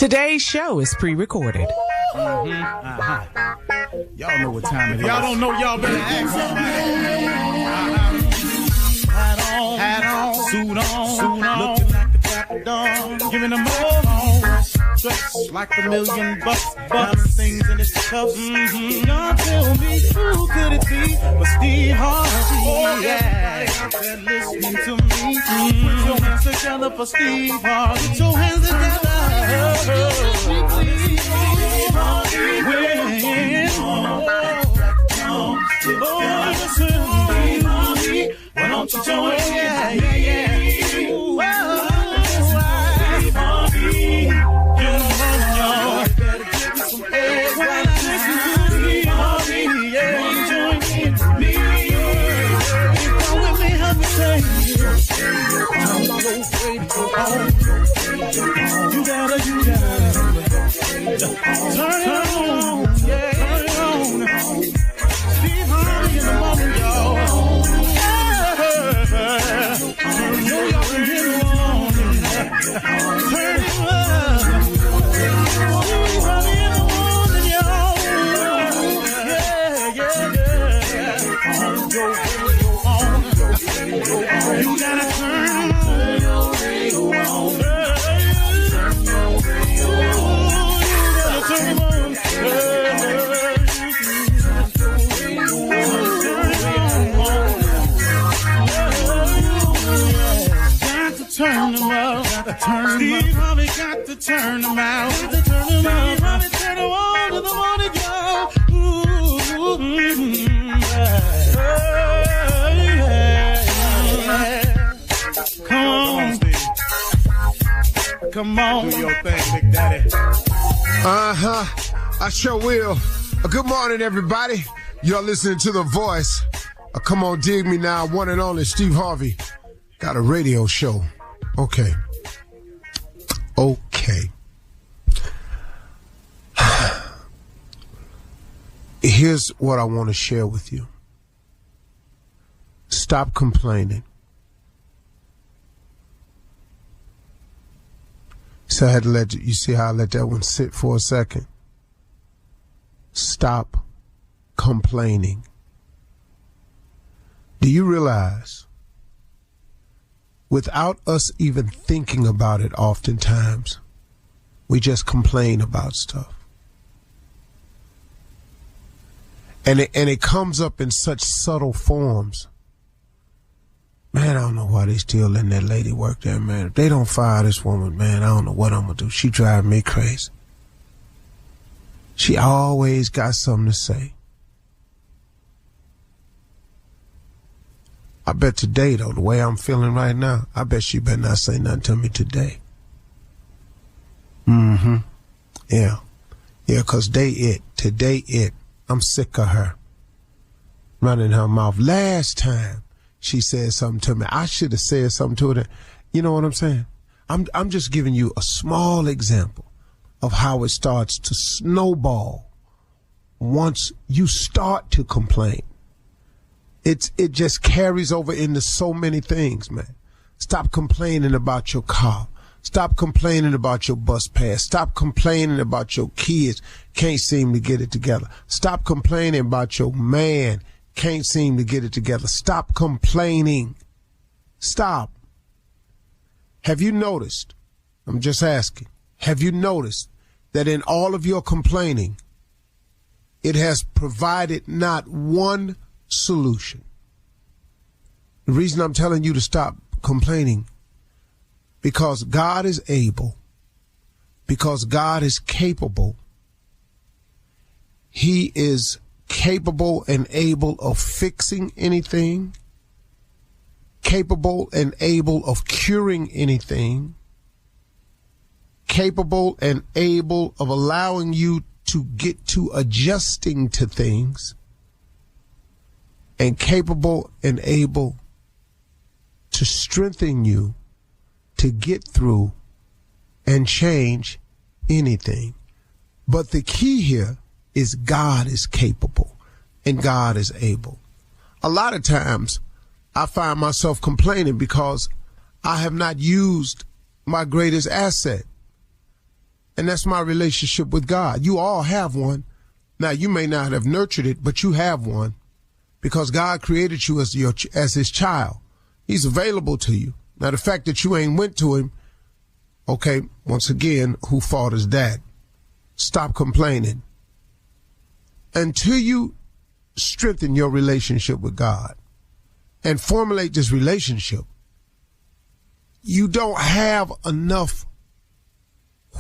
Today's show is pre-recorded. Y'all know what time it is. Y'all don't know, y'all better ask somebody. Hat on, suit on, looking like the crack of dawn, giving them all dressed like $1,000,000 bucks, things in its cuffs. Y'all tell me who could it be but Steve Harvey? Oh yeah, out there listening to me. Put your hands together for Steve Harvey. Put your hands together. Steve Harvey. Why don't you join? Yeah. Steve Harvey. Better give me some eggs. Why not listen to Steve Harvey? Yeah, join me. Come with me, help me say. I'm not afraid to go home. You gotta turn it on. Yeah, turn it on. Steve Harvey in the morning, y'all. I know y'all can hear the morning. Turn it up. Steve Harvey in the morning, y'all. Yeah. You gotta turn your radio on. Turn them out. Steve Harvey got to turn them out. Steve Harvey turn them on to the morning, y'all. Come on, Steve. Come on. Do your thing, Big Daddy. I sure will. Good morning, everybody. You're listening to The Voice. Come on, dig me now. One and only Steve Harvey. Got a radio show. Okay. Here's what I want to share with you. Stop complaining. So I had to you see how I let that one sit for a second? Stop complaining. Do you realize, without us even thinking about it oftentimes, we just complain about stuff? And it comes up in such subtle forms. Man, I don't know why they still letting that lady work there, man. If they don't fire this woman, man, I don't know what I'm going to do. She driving me crazy. She always got something to say. I bet today, though, the way I'm feeling right now, I bet she better not say nothing to me today. Yeah, 'cause today I'm sick of her running her mouth. Last time she said something to me, I should have said something to her. You know what I'm saying? I'm just giving you a small example of how it starts to snowball once you start to complain. It just carries over into so many things, man. Stop complaining about your car. Stop complaining about your bus pass. Stop complaining about your kids can't seem to get it together. Stop complaining about your man can't seem to get it together. Stop complaining. Stop. Have you noticed, I'm just asking, have you noticed that in all of your complaining, it has provided not one solution? The reason I'm telling you to stop complaining, because God is able, because God is capable. He is capable and able of fixing anything, capable and able of curing anything, capable and able of allowing you to get to adjusting to things, and capable and able to strengthen you to get through and change anything. But the key here is God is capable and God is able. A lot of times I find myself complaining because I have not used my greatest asset. And that's my relationship with God. You all have one. Now, you may not have nurtured it, but you have one because God created you as his child. He's available to you. Now, the fact that you ain't went to him, okay, once again, whose fault is that? Stop complaining. Until you strengthen your relationship with God and formulate this relationship, you don't have enough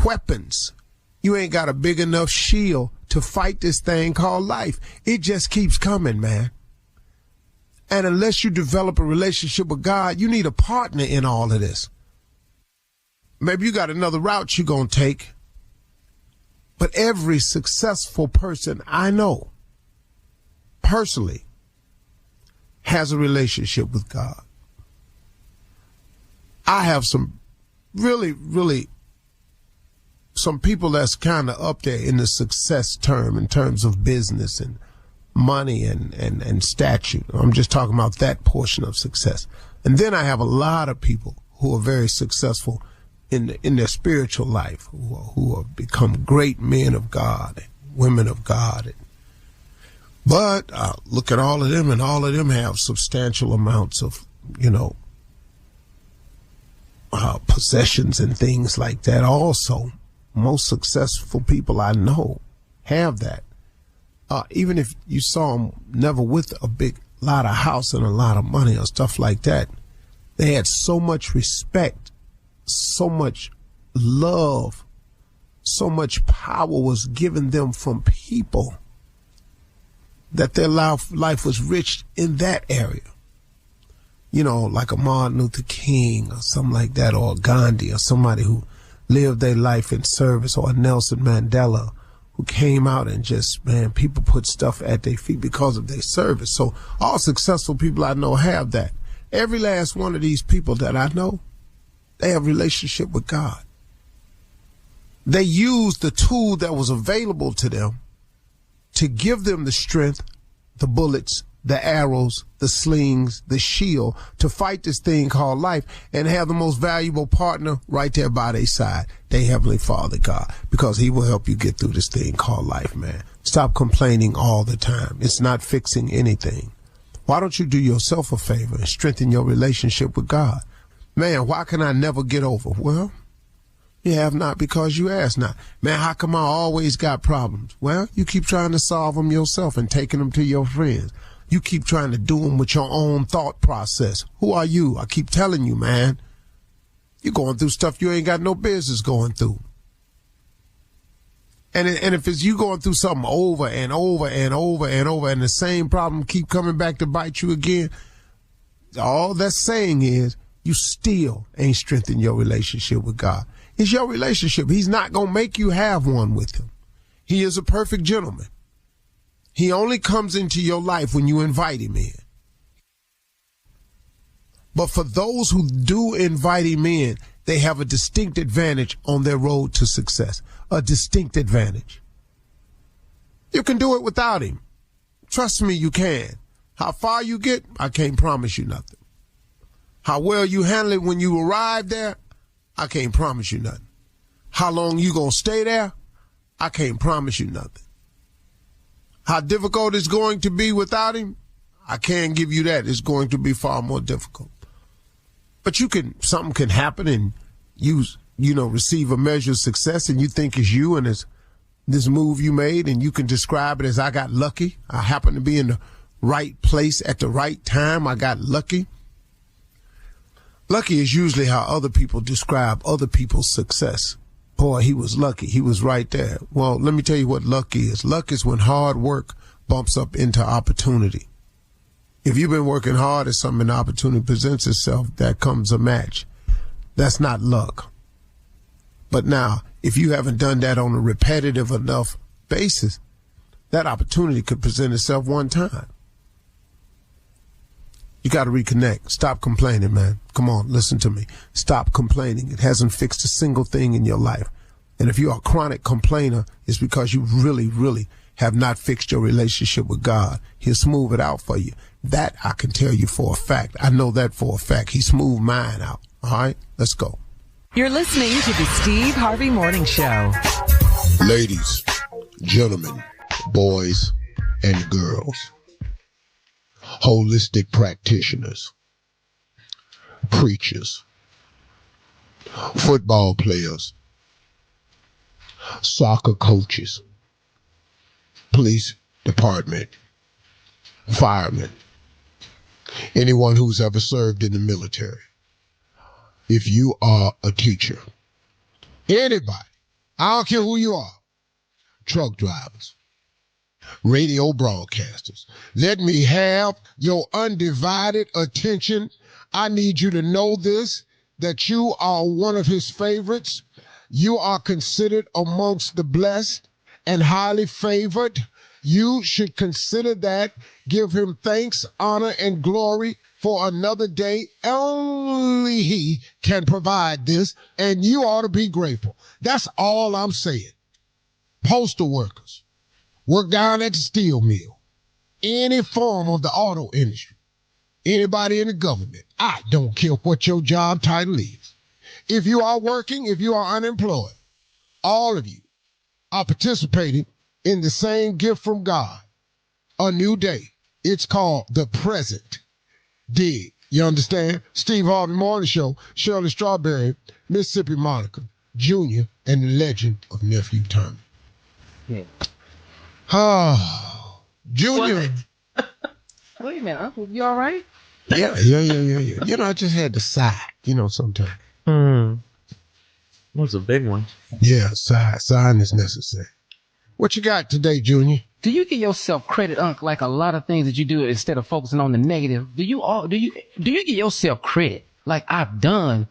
weapons. You ain't got a big enough shield to fight this thing called life. It just keeps coming, man. And unless you develop a relationship with God, you need a partner in all of this. Maybe you got another route you're going to take. But every successful person I know personally has a relationship with God. I have some really some people that's kind of up there in the success term in terms of business and money and statute. I'm just talking about that portion of success. And then I have a lot of people who are very successful in their spiritual life, who have become great men of God, and women of God. But look at all of them, and all of them have substantial amounts of, possessions and things like that. Also, most successful people I know have that. Even if you saw them never with a big lot of house and a lot of money or stuff like that, they had so much respect, so much love, so much power was given them from people that their life was rich in that area. Like a Martin Luther King or something like that, or Gandhi, or somebody who lived their life in service, or a Nelson Mandela who came out and just, man, people put stuff at their feet because of their service. So all successful people I know have that. Every last one of these people that I know, they have a relationship with God. They used the tool that was available to them to give them the strength, the bullets, the arrows, the slings, the shield to fight this thing called life, and have the most valuable partner right there by their side, their Heavenly Father, God, because he will help you get through this thing called life, man. Stop complaining all the time. It's not fixing anything. Why don't you do yourself a favor and strengthen your relationship with God? Man, why can I never get over? Well, you have not because you ask not. Man, how come I always got problems? Well, you keep trying to solve them yourself and taking them to your friends. You keep trying to do them with your own thought process. Who are you? I keep telling you, man. You're going through stuff you ain't got no business going through. And if it's you going through something over and over and over and over, and the same problem keep coming back to bite you again, all that's saying is you still ain't strengthened your relationship with God. It's your relationship. He's not going to make you have one with him. He is a perfect gentleman. He only comes into your life when you invite him in. But for those who do invite him in, they have a distinct advantage on their road to success. A distinct advantage. You can do it without him. Trust me, you can. How far you get, I can't promise you nothing. How well you handle it when you arrive there, I can't promise you nothing. How long you gonna stay there, I can't promise you nothing. How difficult it's going to be without him, I can't give you that. It's going to be far more difficult. But something can happen and you receive a measure of success, and you think it's you and it's this move you made, and you can describe it as I got lucky. I happened to be in the right place at the right time. I got lucky. Lucky is usually how other people describe other people's success. Boy, he was lucky. He was right there. Well, let me tell you what luck is. Luck is when hard work bumps up into opportunity. If you've been working hard at something and opportunity presents itself, that comes a match. That's not luck. But now, if you haven't done that on a repetitive enough basis, that opportunity could present itself one time. You got to reconnect. Stop complaining, man. Come on, listen to me. Stop complaining. It hasn't fixed a single thing in your life. And if you're a chronic complainer, it's because you really have not fixed your relationship with God. He'll smooth it out for you. That I can tell you for a fact. I know that for a fact. He smoothed mine out. All right, let's go. You're listening to the Steve Harvey Morning Show. Ladies, gentlemen, boys, and girls, holistic practitioners, preachers, football players, soccer coaches, police department, firemen, anyone who's ever served in the military. If you are a teacher, anybody, I don't care who you are, truck drivers, radio broadcasters, let me have your undivided attention. I need you to know this, that you are one of his favorites. You are considered amongst the blessed and highly favored. You should consider that. Give him thanks, honor, and glory for another day. Only he can provide this, and you ought to be grateful. That's all I'm saying. Postal workers, work down at the steel mill, any form of the auto industry, anybody in the government. I don't care what your job title is. If you are working, if you are unemployed, all of you are participating in the same gift from God, a new day. It's called the present. Dig. You understand? Steve Harvey Morning Show, Shirley Strawberry, Mississippi Monica, Junior, and the legend of Nephew Tommy. Yeah. Oh, Junior. Wait a minute, Uncle, you all right? Yeah. You know, I just had to sigh, sometimes. What's a big one? Yeah, sighing is necessary. What you got today, Junior? Do you give yourself credit, Unc, like a lot of things that you do instead of focusing on the negative? Do you give yourself credit? Like, I've done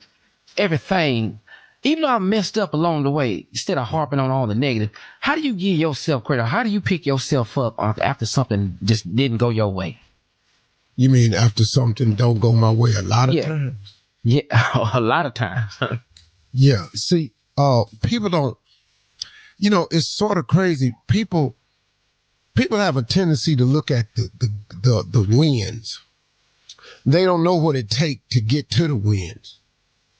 everything, even though I messed up along the way, instead of harping on all the negative. How do you give yourself credit? How do you pick yourself up, Unc, after something just didn't go your way? You mean after something don't go my way a lot of times? Yeah, a lot of times. Yeah. See, people don't, it's sort of crazy. People have a tendency to look at the wins. They don't know what it takes to get to the wins.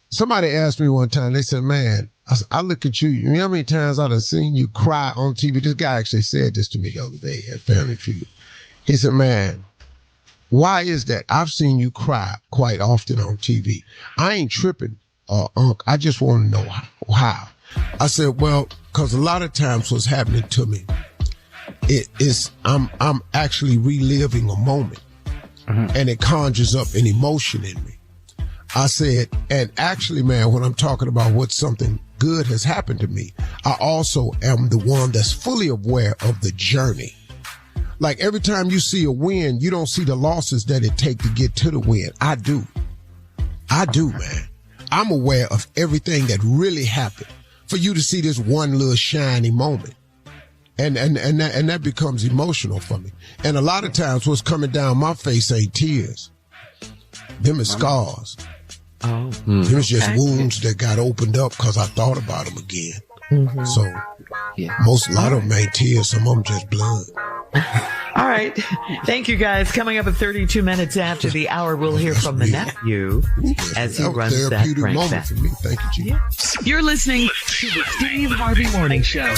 Somebody asked me one time, they said, man, I look at you know how many times I've seen you cry on TV? This guy actually said this to me the other day at Family Feud. He said, man, why is that? I've seen you cry quite often on TV. I ain't tripping, Unc. I just want to know how. I said, well, because a lot of times what's happening to me, I'm actually reliving a moment, and it conjures up an emotion in me. I said, and actually, man, when I'm talking about what something good has happened to me, I also am the one that's fully aware of the journey. Like every time you see a win, you don't see the losses that it take to get to the win. I do, man. I'm aware of everything that really happened for you to see this one little shiny moment. And that becomes emotional for me. And a lot of times what's coming down my face ain't tears. Them is scars. Oh. Them is just wounds that got opened up because I thought about them again. Mm-hmm. So a lot of them ain't tears. Some of them just blood. All right. Thank you, guys. Coming up at 32 minutes after the hour, we'll hear from the nephew as he runs that prank back. For me. Thank you, G. Yeah. You're listening to the Steve Harvey Morning Show.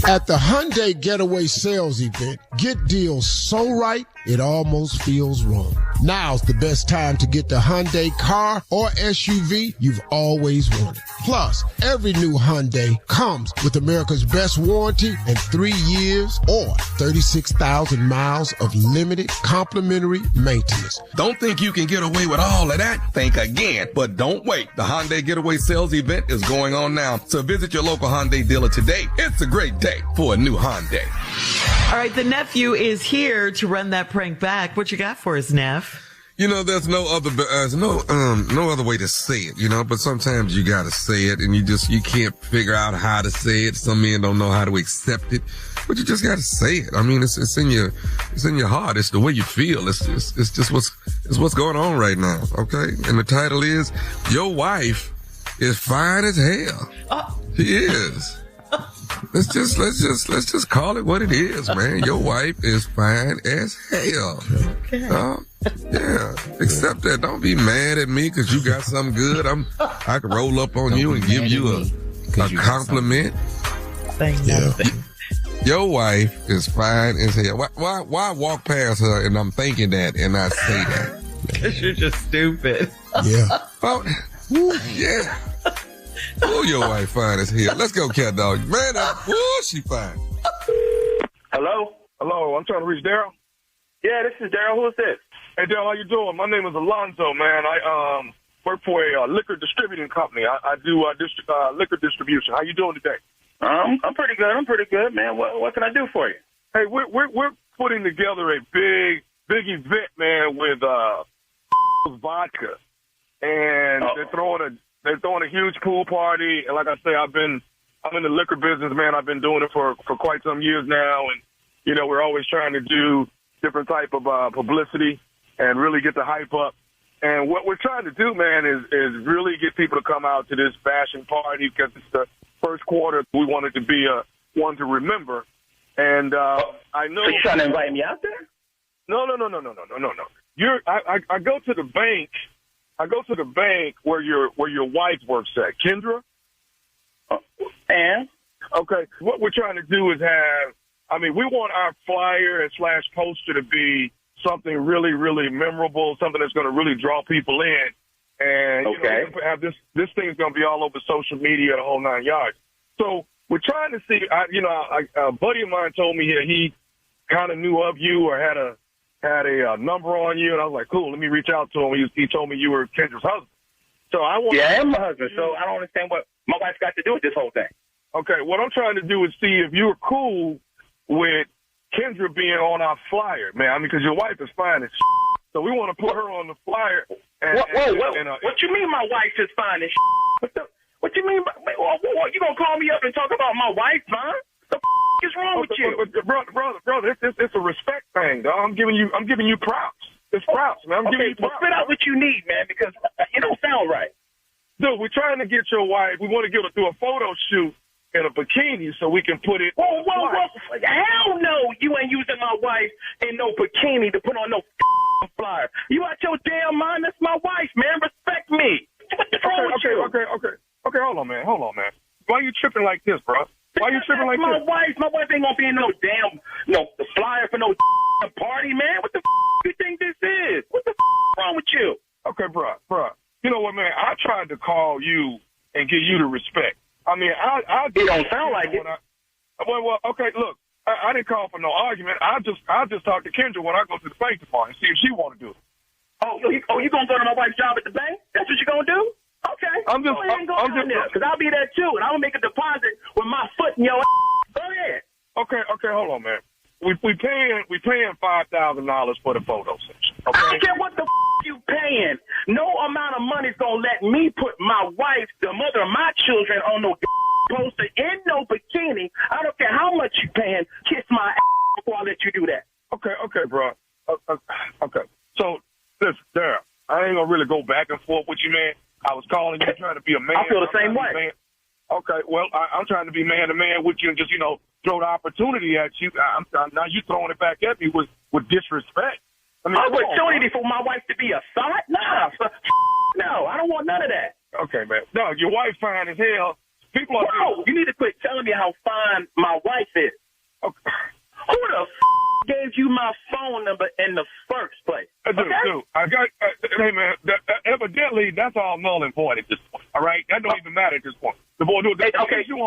At the Hyundai Getaway Sales Event, get deals so right, it almost feels wrong. Now's the best time to get the Hyundai car or SUV you've always wanted. Plus, every new Hyundai comes with America's best warranty and 3 years or 36,000 miles of limited complimentary maintenance. Don't think you can get away with all of that? Think again. But don't wait. The Hyundai Getaway Sales Event is going on now. So visit your local Hyundai dealer today. It's a great day for a new Hyundai. All right, the nephew is here to run that prank back. What you got for us, Neff? There's no other way to say it, but sometimes you gotta say it and you can't figure out how to say it. Some men don't know how to accept it, but you just gotta say it. I mean, it's in your heart. It's the way you feel. It's just what's going on right now. Okay. And the title is, Your Wife is Fine as Hell. Oh. She is. let's just call it what it is, man. Your wife is fine as hell. Okay. Yeah. Accept that. Don't be mad at me because you got something good. I can roll up on you and give you a compliment. Saying nothing. Your wife is fine as hell. Why walk past her and I'm thinking that and I say that? Because you're just stupid. Yeah. Oh, yeah. Oh, your wife fine as hell. Let's go, cat dog. Man, she fine. Hello? Hello, I'm trying to reach Daryl. Yeah, this is Daryl. Who is this? Hey, Daryl, how you doing? My name is Alonzo, man. I work for a liquor distributing company. I do liquor distribution. How you doing today? I'm pretty good. I'm pretty good, man. What can I do for you? Hey, we're putting together a big event, man, with vodka, and they're throwing a huge pool party. And like I say, I'm in the liquor business, man. I've been doing it for quite some years now, and you know we're always trying to do different type of publicity and really get the hype up. And what we're trying to do, man, is really get people to come out to this fashion party because it's the first quarter. We want it to be one to remember. And I know. So you trying to invite me out there? No. I go to the bank. I go to the bank where your wife works at, Kendra. And? Okay. What we're trying to do is we want our flyer and / poster to be something really, really memorable, something that's going to really draw people in. And okay. Have this thing's going to be all over social media, the whole 9 yards. So we're trying to see. A buddy of mine told me he kind of knew of you or had a number on you, and I was like, cool. Let me reach out to him. He told me you were Kendra's husband. So I am my husband. So I don't understand what my wife's got to do with this whole thing. Okay, what I'm trying to do is see if you're cool with Kendra being on our flyer, man. Because your wife is fine as so we want to put her on the flyer. What you mean my wife is fine as What you mean? You gonna call me up and talk about my wife, man? The is wrong with you, brother? It's a respect thing, dog. I'm giving you props. It's props, man. I'm giving you props. Spit out what you need, man, because you don't sound right. Dude, we're trying to get your wife. We want to get her through a photo shoot in a bikini so we can put it. Whoa! Hell no! You ain't using my wife in no bikini to put on no flyer. You out your damn mind? That's my wife, man. Respect me. What's wrong with you? Okay, hold on, man. Why are you tripping like this, bro? Why are you tripping like my this? My wife ain't gonna be in no damn flyer for no party, man. What the you think this is? What the wrong with you? Okay, bro. You know what, man? I tried to call you and give you the respect. I mean, I it don't sound like it. Well, okay, look. I didn't call for no argument. I just talk to Kendra when I go to the bank tomorrow and see if she want to do it. You gonna go to my wife's job at the bank? That's what you gonna do? Okay. I'm just there because I'll be there too, and I'm gonna make a deposit with my foot in your ass. Go ahead. Okay, hold on, man. We paying $5,000 for the photo session. Okay? I don't care what the you paying. No amount of money's gonna let me put my wife, the mother of my children, on no poster in no bikini. I don't care how much you paying. Kiss my ass before I let you do that. Okay, bro. Okay. So, listen, Daryl, I ain't gonna really go back and forth with you, man. I was calling you trying to be a man. I feel the same way. Okay, well, I'm trying to be man to man with you and just, throw the opportunity at you. Now you throwing it back at me with disrespect. Opportunity for my wife to be a sot? Nah. No, I don't want none of that. Okay, man. No, your wife fine as hell. People are. Whoa, you need to quit telling me how fine my wife is. Okay. Who the gave you my phone number in the first place? Dude, I got. Hey, man. Evidently, that's all null and void at this point. All right, that don't even matter at this point. The issue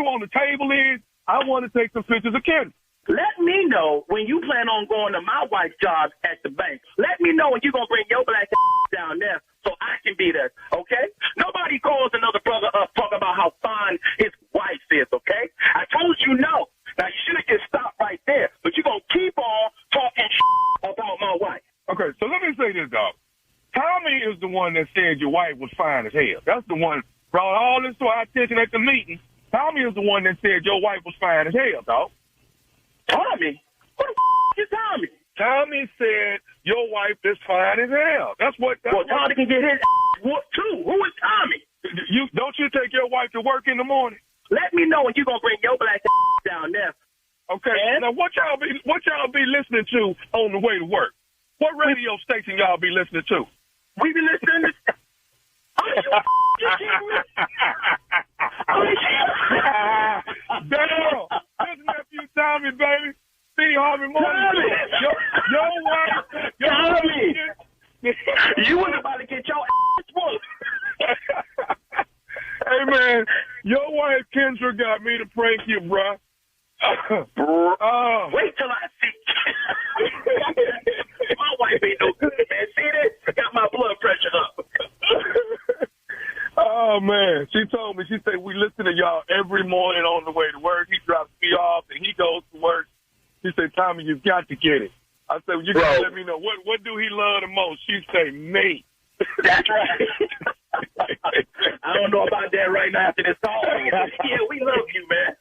on the table is I want to take some pictures of Kendra. Let me know when you plan on going to my wife's job at the bank. Let me know when you're going to bring your black down there so I can be there, okay? Nobody calls another brother up talking about how fine his wife is, okay? I told you no. Now, you should have just stopped right there, but you're going to keep on talking about my wife. Okay, so let me say this, dog. Tommy is the one that said your wife was fine as hell. That's the one brought all this to our attention at the meeting. Tommy is the one that said your wife was fine as hell, dog. Tommy? Who the is Tommy? Tommy said your wife is fine as hell. Well, Tommy can get his whooped too. Who is Tommy? Don't you take your wife to work in the morning? Let me know when you gonna bring your black down there. Okay. And now what y'all be listening to on the way to work? What radio station y'all be listening to? We be listening to. Daryl, this Nephew Tommy, baby. Steve Harvey Morning Show. Your wife. Tommy. You was about to get your ass whooped. Hey, man, your wife, Kendra, got me to prank you, bruh. Wait till I see. My wife ain't no good, man. See this? Got my blood pressure up. Oh, man. She told me, she said, we listen to y'all every morning on the way to work. He drops me off and he goes to work. She said, Tommy, you've got to get it. I said, well, you got to let me know. What do he love the most? She said, me. That's right. I don't know about that right now after this call. Yeah, we love you, man.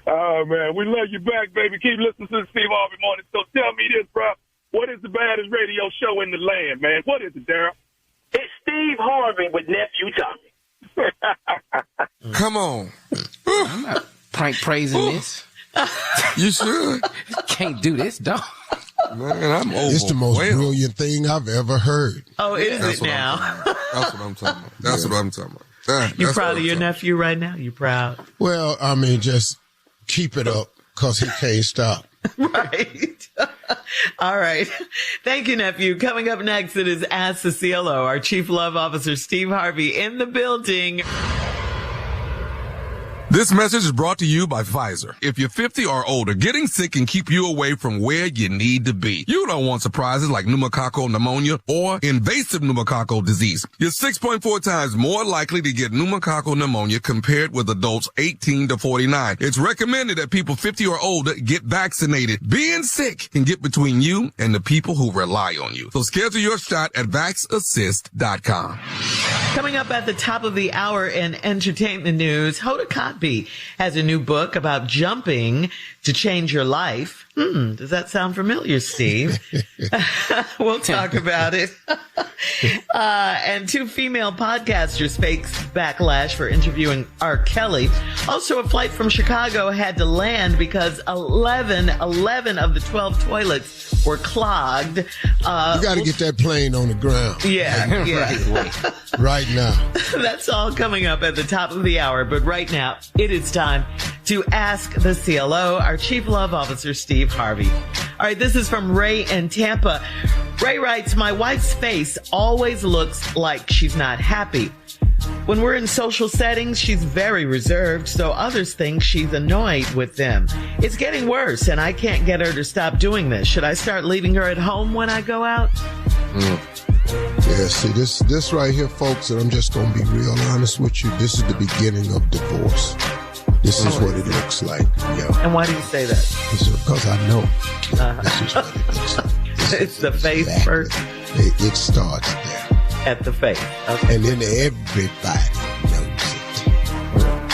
Oh, man. We love you back, baby. Keep listening to the Steve Harvey Morning Show. Tell me this, bro. What is the baddest radio show in the land, man? What is it, Daryl? It's Steve Harvey with Nephew Tommy. Come on. I'm not prank praising this. You should. Can't do this, dog. Man, I'm over. It's the most brilliant thing I've ever heard. Oh, is it now? That's what I'm talking about. That's what I'm talking about. You proud of your nephew right now? You proud? Well, I mean, just keep it up because he can't stop. Right. All right. Thank you, nephew. Coming up next, it is Ask the CLO. Our Chief Love Officer, Steve Harvey, in the building. This message is brought to you by Pfizer. If you're 50 or older, getting sick can keep you away from where you need to be. You don't want surprises like pneumococcal pneumonia or invasive pneumococcal disease. You're 6.4 times more likely to get pneumococcal pneumonia compared with adults 18 to 49. It's recommended that people 50 or older get vaccinated. Being sick can get between you and the people who rely on you. So schedule your shot at vaxassist.com. Coming up at the top of the hour in entertainment news, Hoda Kotb has a new book about jumping to change your life. Does that sound familiar, Steve? We'll talk about it. And 2 female podcasters face backlash for interviewing R. Kelly. Also, a flight from Chicago had to land because 11 of the 12 toilets were clogged. You got to get that plane on the ground. Yeah. Right now. That's all coming up at the top of the hour. But right now, it is time to Ask the CLO, our Chief Love Officer, Steve Harvey. All right, this is from Ray in Tampa. Ray writes, my wife's face always looks like she's not happy. When we're in social settings, she's very reserved, so others think she's annoyed with them. It's getting worse, and I can't get her to stop doing this. Should I start leaving her at home when I go out? Yeah, see, this right here, folks, and I'm just going to be real honest with you, this is the beginning of divorce. This is what it looks like. Yo. And why do you say that? It's because I know. This is what it looks like. It's the face first? It starts there. At the face. Okay. And then everybody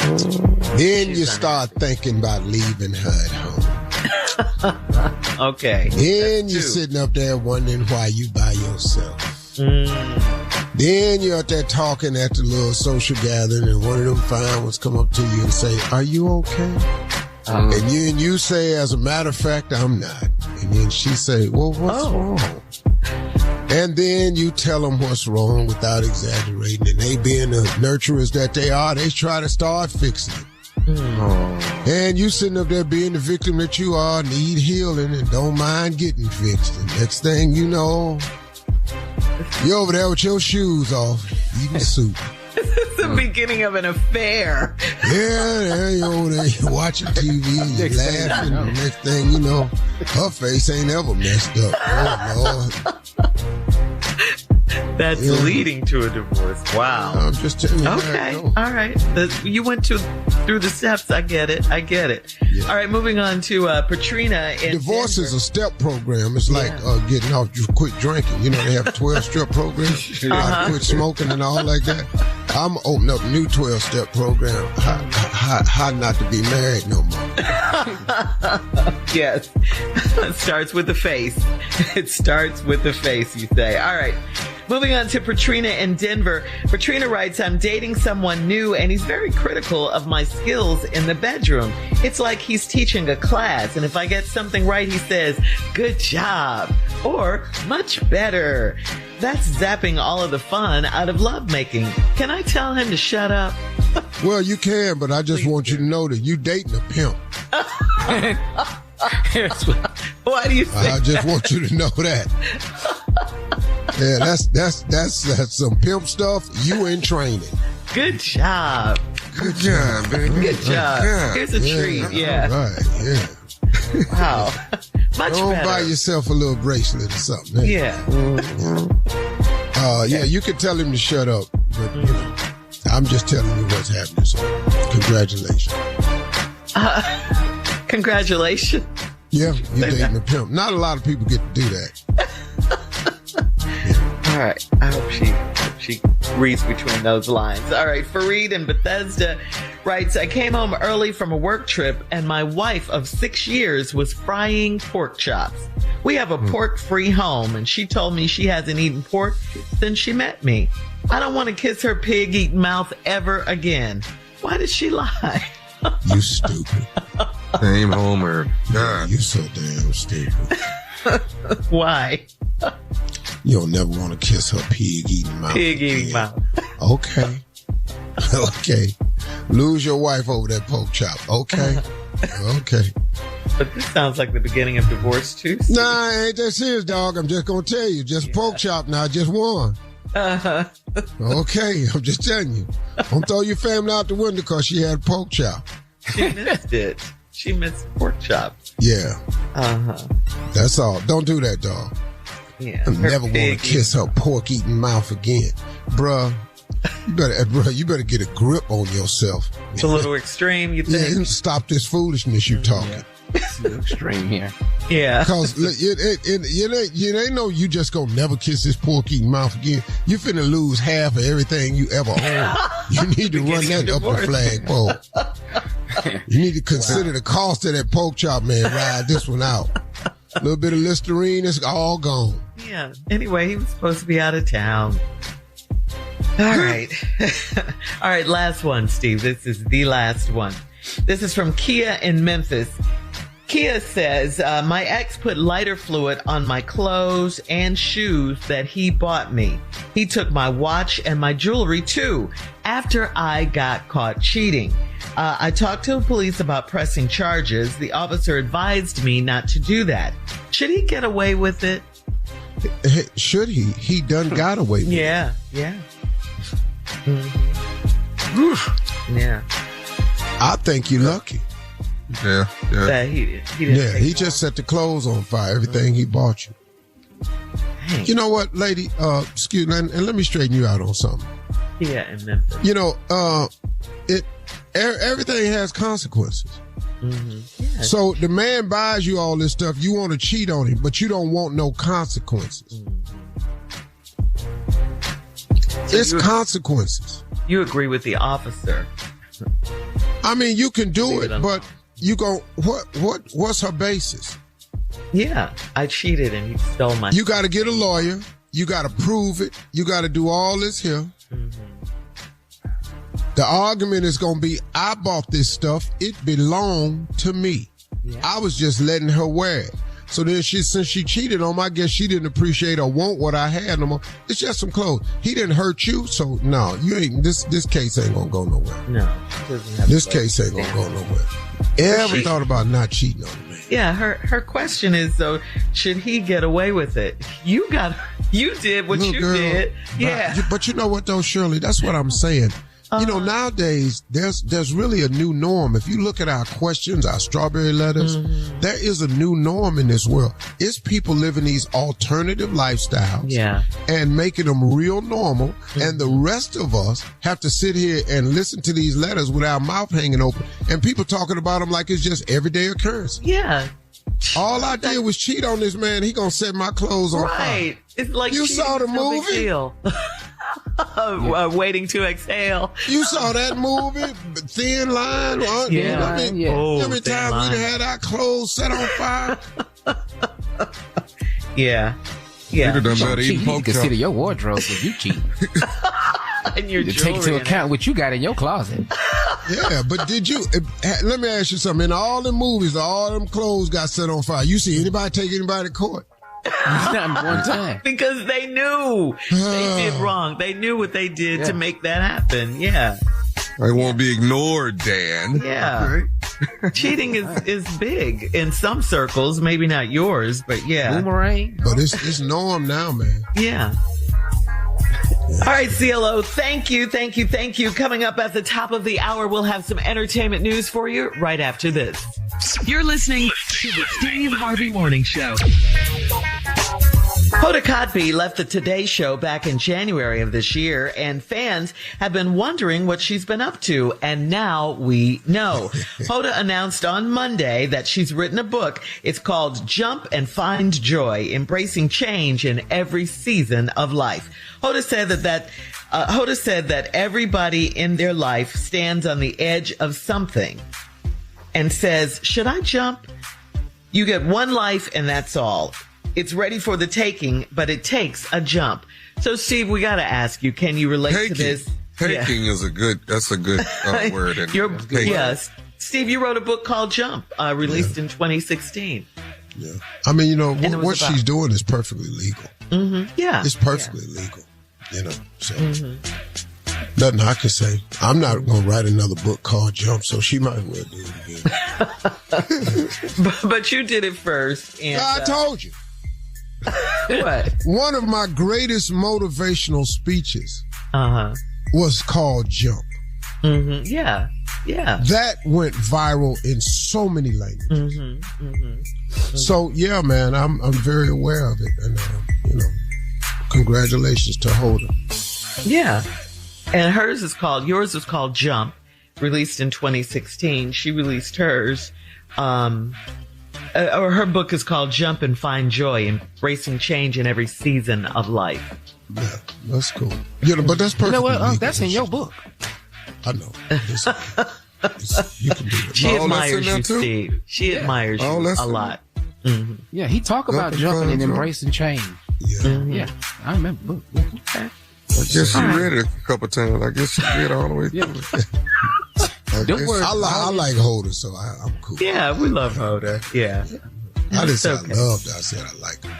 knows it. Then you start thinking about leaving her at home. Okay. Then you're sitting up there wondering why you by yourself. Then you're out there talking at the little social gathering and one of them fine ones come up to you and say, are you okay? And you say, as a matter of fact, I'm not. And then she say, well, what's wrong? And then you tell them what's wrong without exaggerating. And they being the nurturers that they are, they try to start fixing it. And you sitting up there being the victim that you are, need healing and don't mind getting fixed. And next thing you know, you're over there with your shoes off, eating soup. This is the beginning of an affair. Yeah, you're over there, you're watching TV and you're laughing. The next thing you know, her face ain't ever messed up. Oh, Lord. That's leading to a divorce. Wow. I'm just telling you. Okay. All right. You went through the steps. I get it. Yeah. All right. Moving on to Patrina. Divorce is a step program. It's like getting off, you quit drinking. You know, they have a 12-step program. Quit smoking and all like that. I'm opening up a new 12-step program. How not to be married no more. Yes. It starts with the face. It starts with the face, you say. All right. Moving on to Patrina in Denver. Patrina writes, I'm dating someone new and he's very critical of my skills in the bedroom. It's like he's teaching a class, and if I get something right, he says, good job, or much better. That's zapping all of the fun out of lovemaking. Can I tell him to shut up? Well, you can, but I just want you to know that you dating a pimp. Why do you say I just want you to know that. Yeah, that's some pimp stuff. You in training. Good job. Good job, baby. Good job. Yeah. Here's a treat. Yeah. All right, yeah. Wow. Much Don't better. buy yourself a little bracelet or something. Man. Yeah. Yeah, you can tell him to shut up, but you know, I'm just telling you what's happening. So, congratulations. Congratulations. Yeah, you're dating a pimp. Not a lot of people get to do that. All right. I hope she reads between those lines. All right. Fareed in Bethesda writes, I came home early from a work trip and my wife of 6 years was frying pork chops. We have a pork-free home, and she told me she hasn't eaten pork since she met me. I don't want to kiss her pig-eating mouth ever again. Why did she lie? You stupid. Same homer. God. You so damn stupid. Why? You'll never want to kiss her pig-eating mouth. Pig-eating mouth. Okay. Okay. Lose your wife over that pork chop. Okay. Okay. But this sounds like the beginning of divorce, too. Steve. Nah, ain't that serious, dog. I'm just going to tell you. Just pork chop now. Just one. Okay. I'm just telling you. Don't throw your family out the window because she had pork chop. She missed it. She missed pork chops. Yeah. That's all. Don't do that, dog. Yeah. I never want to kiss her pork-eating mouth again. Bruh, you better get a grip on yourself. It's a little extreme, you think? Yeah, stop this foolishness you talking. Yeah. It's a little extreme here. Yeah. Because you ain't know you just gonna never kiss this pork-eating mouth again. You finna lose half of everything you ever owned. You need to run that up a flagpole. You need to consider the cost of that pork chop, man. Ride this one out. A little bit of Listerine, it's all gone. Yeah. Anyway, he was supposed to be out of town. All right. All right, last one, Steve. This is the last one. This is from Kia in Memphis. Kia says, my ex put lighter fluid on my clothes and shoes that he bought me. He took my watch and my jewelry too after I got caught cheating. I talked to the police about pressing charges. The officer advised me not to do that. Should he get away with it? Should he? He done got away with it. Yeah. Mm-hmm. Yeah. I think you're lucky. Yeah. That he didn't Yeah, take he just set the clothes on fire, everything he bought you. Dang. You know what, lady? Excuse me, and let me straighten you out on something. Yeah, in Memphis. You know, everything has consequences. Mm-hmm. Yeah. So the man buys you all this stuff. You want to cheat on him, but you don't want no consequences. So It's consequences. You agree with the officer? I mean, you can do Leave it, it alone. but you go. What's her basis? Yeah, I cheated and he stole my. You got to get a lawyer. You got to prove it. You got to do all this here. The argument is going to be, I bought this stuff. It belonged to me. Yeah. I was just letting her wear it. So then since she cheated on me, I guess she didn't appreciate or want what I had no more. It's just some clothes. He didn't hurt you, so no, you ain't. This case ain't gonna go nowhere. No, he doesn't have This to case ain't gonna go nowhere. Ever thought about not cheating on me? Yeah, her question is though, should he get away with it? You did what Little you girl, did. Yeah. But you know what though, Shirley? That's what I'm saying. You know, nowadays, there's really a new norm. If you look at our questions, our strawberry letters, there is a new norm in this world. It's people living these alternative lifestyles and making them real normal. And the rest of us have to sit here and listen to these letters with our mouth hanging open. And people talking about them like it's just everyday occurrence. Yeah. All I did was cheat on this man. He gonna set my clothes on fire. Right. It's like You saw the no big movie? deal. Waiting to exhale. You saw that movie, Thin Line? Yeah. I mean, Oh, how many Thin times Line. we had our clothes set on fire? Yeah. Yeah. You'd have done better You eating pork consider chop. your wardrobe if you cheat. And your You take jewelry into and account what you got in your closet. Yeah, but did you, let me ask you something. In all the movies, all them clothes got set on fire. You see anybody take anybody to court? Not one time. Because they knew they did wrong. They knew what they did to make that happen. Yeah. I won't be ignored, Dan. Yeah. Cheating is big in some circles, maybe not yours, but yeah. Boomerang. But it's norm now, man. Yeah. All right, CLO, thank you. Coming up at the top of the hour, we'll have some entertainment news for you right after this. You're listening to the Steve Harvey Morning Show. Hoda Kotb left the Today Show back in January of this year, and fans have been wondering what she's been up to, and now we know. Hoda announced on Monday that she's written a book. It's called Jump and Find Joy, Embracing Change in Every Season of Life. Hoda said that everybody in their life stands on the edge of something and says, should I jump? You get one life and that's all. It's ready for the taking, but it takes a jump. So, Steve, we got to ask you, can you relate to this? Taking is a good word. And Yes. Steve, you wrote a book called Jump, released in 2016. Yeah. I mean, And what she's doing is perfectly legal. Mm-hmm. Yeah. It's perfectly legal, so nothing I can say. I'm not going to write another book called Jump, so she might as well do it again. But you did it first. And, I told you. What? One of my greatest motivational speeches Uh-huh. was called Jump. Mm-hmm. Yeah. That went viral in so many languages. So, yeah, man, I'm very aware of it. And, congratulations to Hoda. Yeah. And yours is called Jump, released in 2016. She released hers. Or her book is called Jump and Find Joy, Embracing Change in Every Season of Life. Yeah, that's cool. But that's perfect. You know what? That's in your book. I know. You can do it. She Oh, admires that's in there you, too? Steve. She admires you a lot. Mm-hmm. Yeah, he talk about jumping and embracing change. Yeah. Yeah, I remember the book. Yeah. Okay. I guess you read it a couple times. I guess you read all the way through it. Don't worry. I like Hoda, so I'm cool. Yeah, we love Hoda. Yeah. I didn't say okay. I loved her. I said I like her.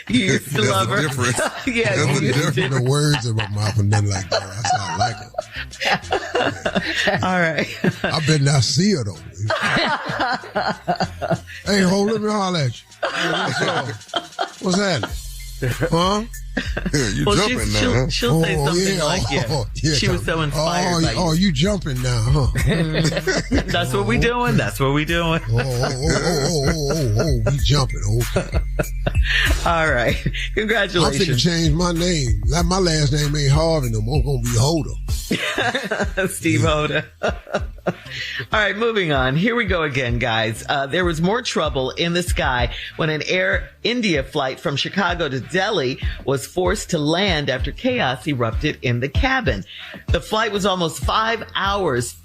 You used to love her. Difference. Yeah, That's you used to. The words in my mouth and nothing like that. I said I like her. All right. I better not see her though. Hey, hold let me holler at you. What's happening? Huh? You jumping now, huh? She'll say something yeah. like, Yeah, she was so inspired by you. You jumping now, huh? That's what we doing. That's what we doing. We jumping. Okay. All right. I'm Congratulations. finna change my name. Like my last name ain't Harvey no more. It's gonna be Hoda. Steve Hoda. All right, moving on. Here we go again, guys. There was more trouble in the sky when an Air India flight from Chicago to Delhi was forced to land after chaos erupted in the cabin. The flight was almost 5 hours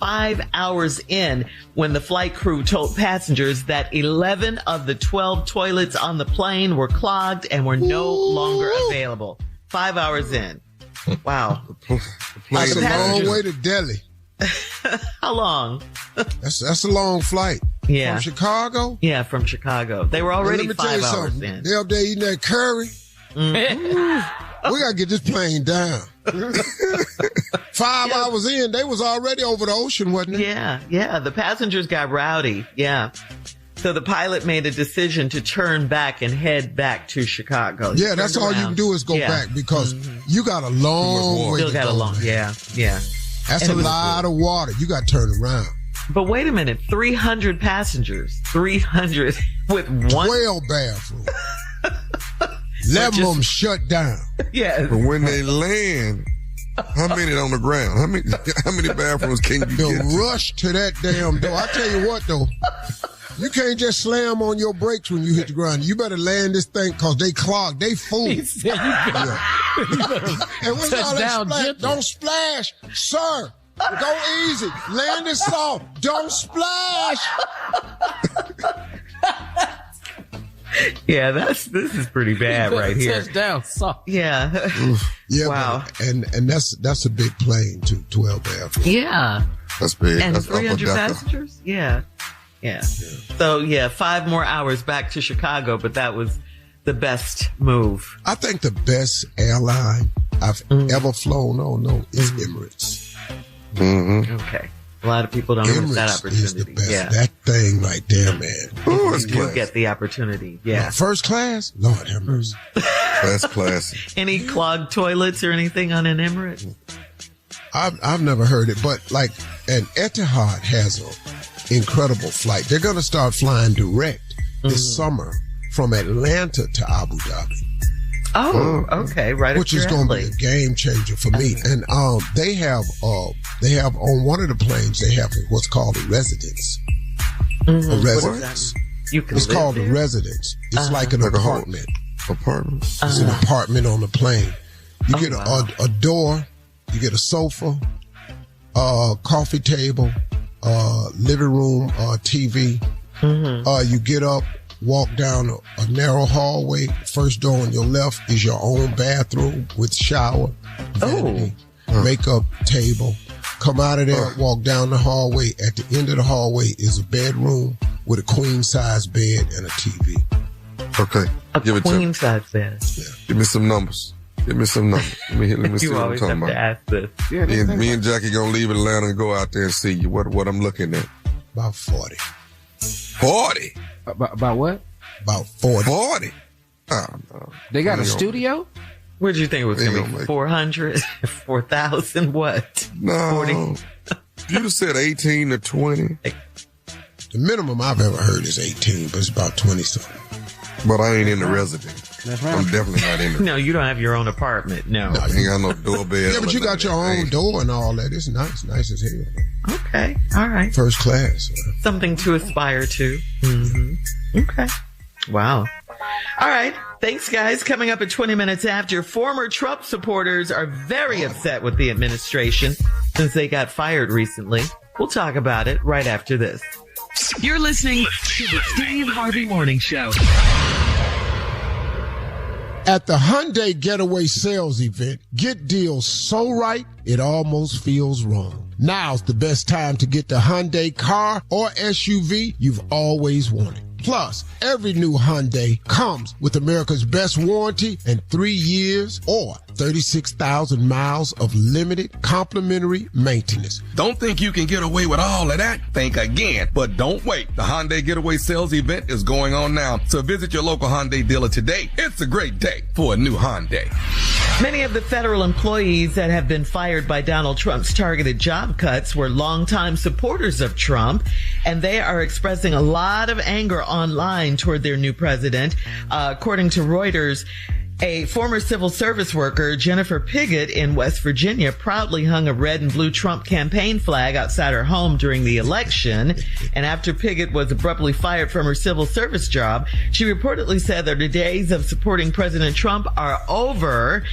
in when the flight crew told passengers that 11 of the 12 toilets on the plane were clogged and were no longer available. 5 hours in. Wow. That's a long way to Delhi. How long? That's a long flight. Yeah. From Chicago? Yeah, from Chicago. They were already 5 hours in. They up there eating that curry. Mm-hmm. We gotta get this plane down. 5 hours in, they was already over the ocean, wasn't it? Yeah. The passengers got rowdy. Yeah. So the pilot made a decision to turn back and head back to Chicago. Yeah, that's all you can do is go back because you got a long way to go. Still got a long, yeah. That's a lot of water. You got to turn around. But wait a minute, 300 passengers, 300 with one 12 bathrooms. 11 of them shut down. Yeah. But when they land, how many on the ground? How many bathrooms can you The get? rush to that damn door. I tell you what though, you can't just slam on your brakes when you hit the ground. You better land this thing because they clogged. They full. He said Yeah. And what's all that splash? Don't splash, sir. Go easy. Land it soft. Don't splash. Yeah, this is pretty bad right here. Touchdown, soft. Yeah. Yeah, Wow. And that's a big plane too, 12 aircraft. Yeah. That's big. And That's 300 upper decker. passengers? Yeah. So, 5 more hours back to Chicago, but that was the best move. I think the best airline I've ever flown on is Emirates. Mm-hmm. Okay. A lot of people don't miss that Emirates is the opportunity. best. Yeah. That thing right there, man. Ooh, that's You do class. get the opportunity. Yeah. First class? Lord have mercy. That's classy. Any clogged toilets or anything on an Emirates? I've never heard it, but like an Etihad has an incredible flight. They're going to start flying direct this summer from Atlanta to Abu Dhabi, Oh, okay. Right. which is going to be a game changer for me. And they have on one of the planes they have what's called a residence. A What is residence. that? You can It's live called there? a residence. It's like an Like a apartment. Apartment. It's an apartment on the plane. You get wow. a door, you get a sofa, coffee table, living room, TV. You get up, walk down a narrow hallway. First door on your left is your own bathroom with shower, vanity, makeup table. Come out of there, walk down the hallway. At the end of the hallway is a bedroom with a queen size bed and a TV. Okay. Give A it to me. queen size bed. Give me some numbers. Let me see You what I'm always talking have to about. ask this. Yeah, Me and Jackie gonna leave Atlanta and go out there and see you. What I'm looking at. About 40. 40. About what? About 40. 40. Oh, no. They got a They studio? Where'd you think it was They going to gonna be? make- 400? 4,000? What? No. 40? You'd have said 18 to 20, The minimum I've ever heard is 18, but it's about 20 something. but I ain't in the residence. That's right. I'm definitely not in it. No, you don't have your own apartment. No. I ain't got no doorbell. Yeah, but you or got your nothing. own door and all that. It's nice as hell. Okay. All right. First class. Something to aspire to. Mm-hmm. Okay. Wow. All right. Thanks, guys. Coming up at 20 minutes after, former Trump supporters are very upset with the administration since they got fired recently. We'll talk about it right after this. You're listening to the Steve Harvey Morning Show. At the Hyundai Getaway Sales Event, get deals so right, it almost feels wrong. Now's the best time to get the Hyundai car or SUV you've always wanted. Plus, every new Hyundai comes with America's best warranty and 3 years or 36,000 miles of limited complimentary maintenance. Don't think you can get away with all of that. Think again. But don't wait. The Hyundai Getaway Sales Event is going on now. So visit your local Hyundai dealer today. It's a great day for a new Hyundai. Many of the federal employees that have been fired by Donald Trump's targeted job cuts were longtime supporters of Trump, and they are expressing a lot of anger online toward their new president. According to Reuters, a former civil service worker, Jennifer Piggott in West Virginia, proudly hung a red and blue Trump campaign flag outside her home during the election. And after Piggott was abruptly fired from her civil service job, she reportedly said that the days of supporting President Trump are over.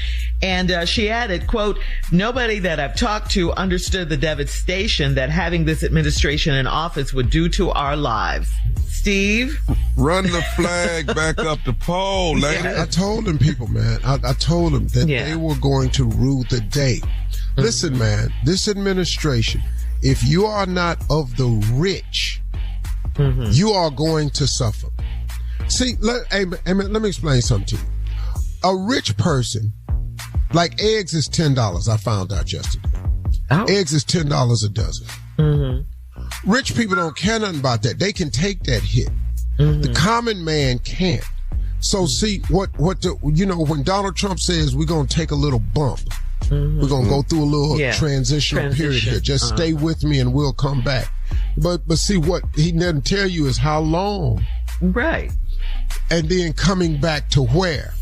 And she added, quote, "Nobody that I've talked to understood the devastation that having this administration in office would do to our lives." Steve? Run the flag back up the pole, lady. I told them people, man, I told them that Yeah. they were going to rule the day. Listen, man, this administration, if you are not of the rich, you are going to suffer. See, let me explain something to you. A rich person, like eggs is $10, I found out yesterday. Oh. Eggs is $10 a dozen. Rich people don't care nothing about that. They can take that hit. The common man can't. So see, when Donald Trump says we're going to take a little bump, we're going to go through a little transitional period here. Just stay with me and we'll come back. But see, what he doesn't tell you is how long. Right. And then coming back to where.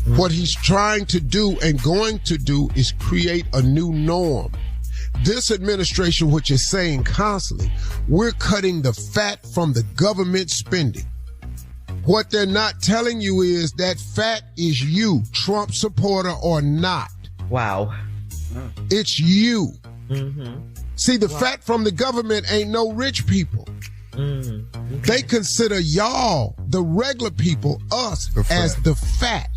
What he's trying to do and going to do is create a new norm. This administration, which is saying constantly, we're cutting the fat from the government spending. What they're not telling you is that fat is you, Trump supporter or not. Wow. It's you. See, the fat from the government ain't no rich people. They consider y'all, the regular people, us, as the fat.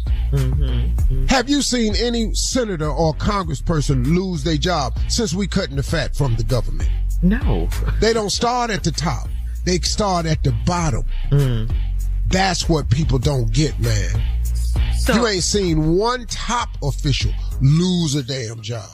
Have you seen any senator or congressperson lose their job since we cutting the fat from the government? No. They don't start at the top. They start at the bottom. That's what people don't get, man. So, you ain't seen one top official lose a damn job.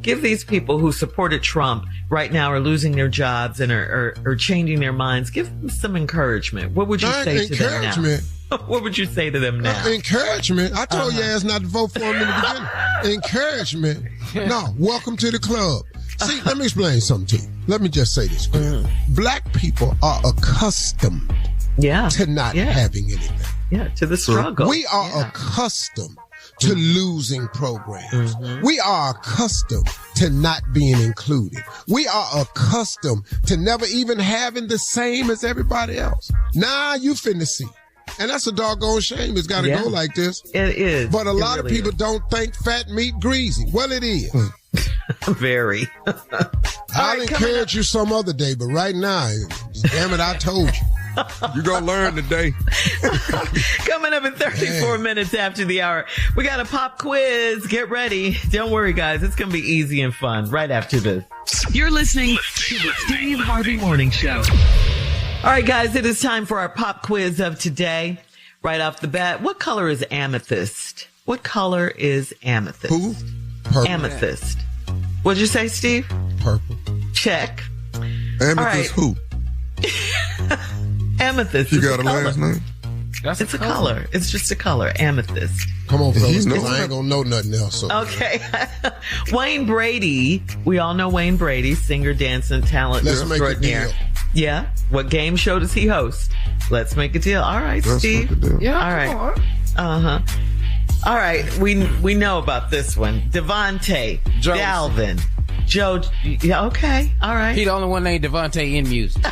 Give these people who supported Trump right now are losing their jobs and are changing their minds. Give them some encouragement. What would you say to them now? What would you say to them now? Encouragement. I told your ass not to vote for him in the beginning. Encouragement. No, welcome to the club. See, let me explain something to you. Let me just say this. Black people are accustomed to not having anything. Yeah, to the struggle. We are accustomed to losing programs. We are accustomed to not being included. We are accustomed to never even having the same as everybody else. Now you finna see. And that's a doggone shame. It's got to go like this. It is. But a lot of people don't think fat meat greasy. Well, it is. Very. I'll encourage you some other day, but right now, damn it, I told you. You're going to learn today. Coming up in 34 minutes after the hour, we got a pop quiz. Get ready. Don't worry, guys. It's going to be easy and fun right after this. You're listening to the Steve Harvey Morning Show. All right, guys, it is time for our pop quiz of today. Right off the bat, what color is amethyst? What color is amethyst? Who? Purple. Amethyst. What'd you say, Steve? Purple. Check. Amethyst who? Amethyst. You got a last name? It's a color. It's just a color. Amethyst. Come on, fellas. I ain't gonna know nothing else. So. Okay. Wayne Brady. We all know Wayne Brady, singer, dancer, talent extraordinaire. Yeah. What game show does he host? Let's make a deal. All right, Steve. Yeah. All right. All right. We know about this one. Devontae, Dalvin, Joe. Yeah. Okay. All right. He the only one named Devontae in music.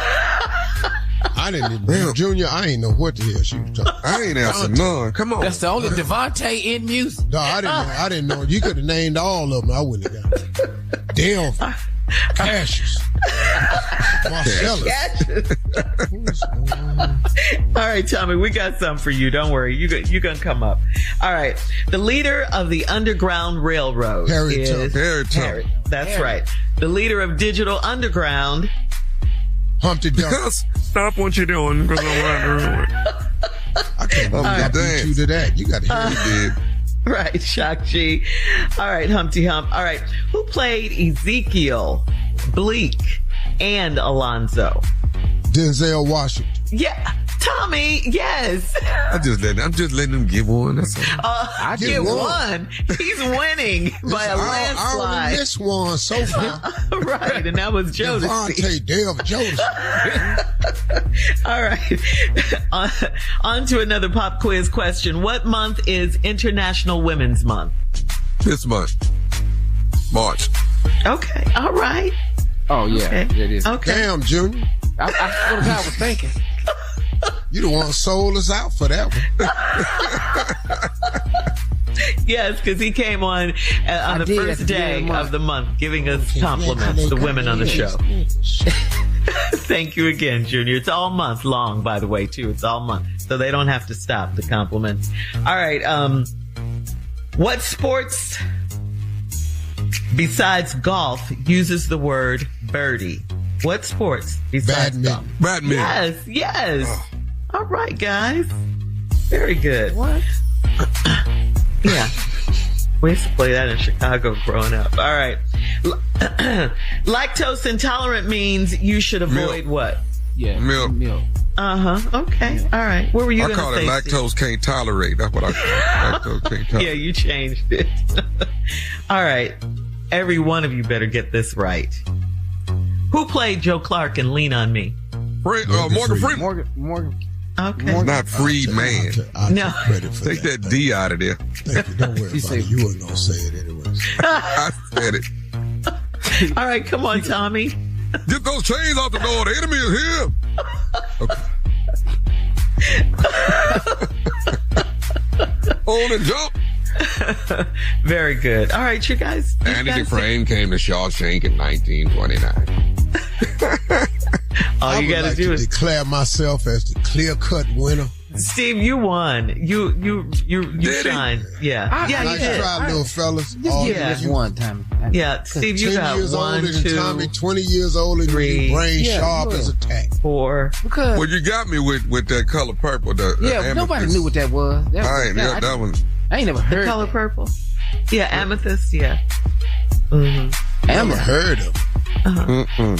I didn't, Junior, I ain't know what the hell she was talking. I ain't answering none. Come on. That's the only Devontae in music. No, I didn't know. You could have named all of them. I wouldn't have got it. Delvin, Cassius, Marcellus. All right, Tommy, we got some for you. Don't worry. You're going to come up. All right. The leader of the Underground Railroad is Harry. That's right. The leader of Digital Underground, Humpty Dumpty. Stop what you're doing. Because I can't believe I beat you to that. You got to hear it. Right, Shock G. All right, Humpty Hump. All right. Who played Ezekiel, Bleak, and Alonzo? Denzel Washington. Yeah. Tommy, yes. I'm just letting him give one. That's all. I get one. He's winning by a landslide. I only missed one so far. Right, and that was Jodeci. Jodeci. All right. On to another pop quiz question. What month is International Women's Month? This month. March. Okay. All right. Oh, yeah. Okay. It is. Okay. Damn, Junior. I what I was thinking. You the one sold us out for that one. Yes, because he came on the first day of the month giving us compliments to women on the show. Thank you again, Junior. It's all month long, by the way, too. It's all month. So they don't have to stop the compliments. All right. What sports besides golf uses the word birdie? What sports besides golf? Badminton. Yes. Oh. All right, guys. Very good. What? Yeah. We used to play that in Chicago growing up. All right. Lactose intolerant means you should avoid what? Yeah. Milk. Okay. All right. What were you going to say? I call it lactose Steve? Can't tolerate. That's what I call it. Lactose can't tolerate. Yeah, you changed it. All right. Every one of you better get this right. Who played Joe Clark in Lean on Me? Morgan Freeman. Morgan. Okay. Not Freedman. No. Take that D out of there. Thank you. Don't worry about it. You weren't going to say it anyway. I said it. All right. Come on, Tommy. Get those chains out the door. The enemy is here. On and jump. Very good. All right, you guys. Andy Dufresne came to Shawshank in 1929. All you got to do is declare myself as the clear-cut winner. Steve, you won. You shined. Yeah. You did. Try, little fellas. Just one time. Yeah, Steve, you got 10 years 1, older 2, than Tommy, 20 years older than you, brain sharp as a tack. 4. Because well, you got me with that color purple. Nobody knew what that was. That one. I ain't never heard color that. purple. Yeah, amethyst. Yeah. Mm-hmm. I never heard of.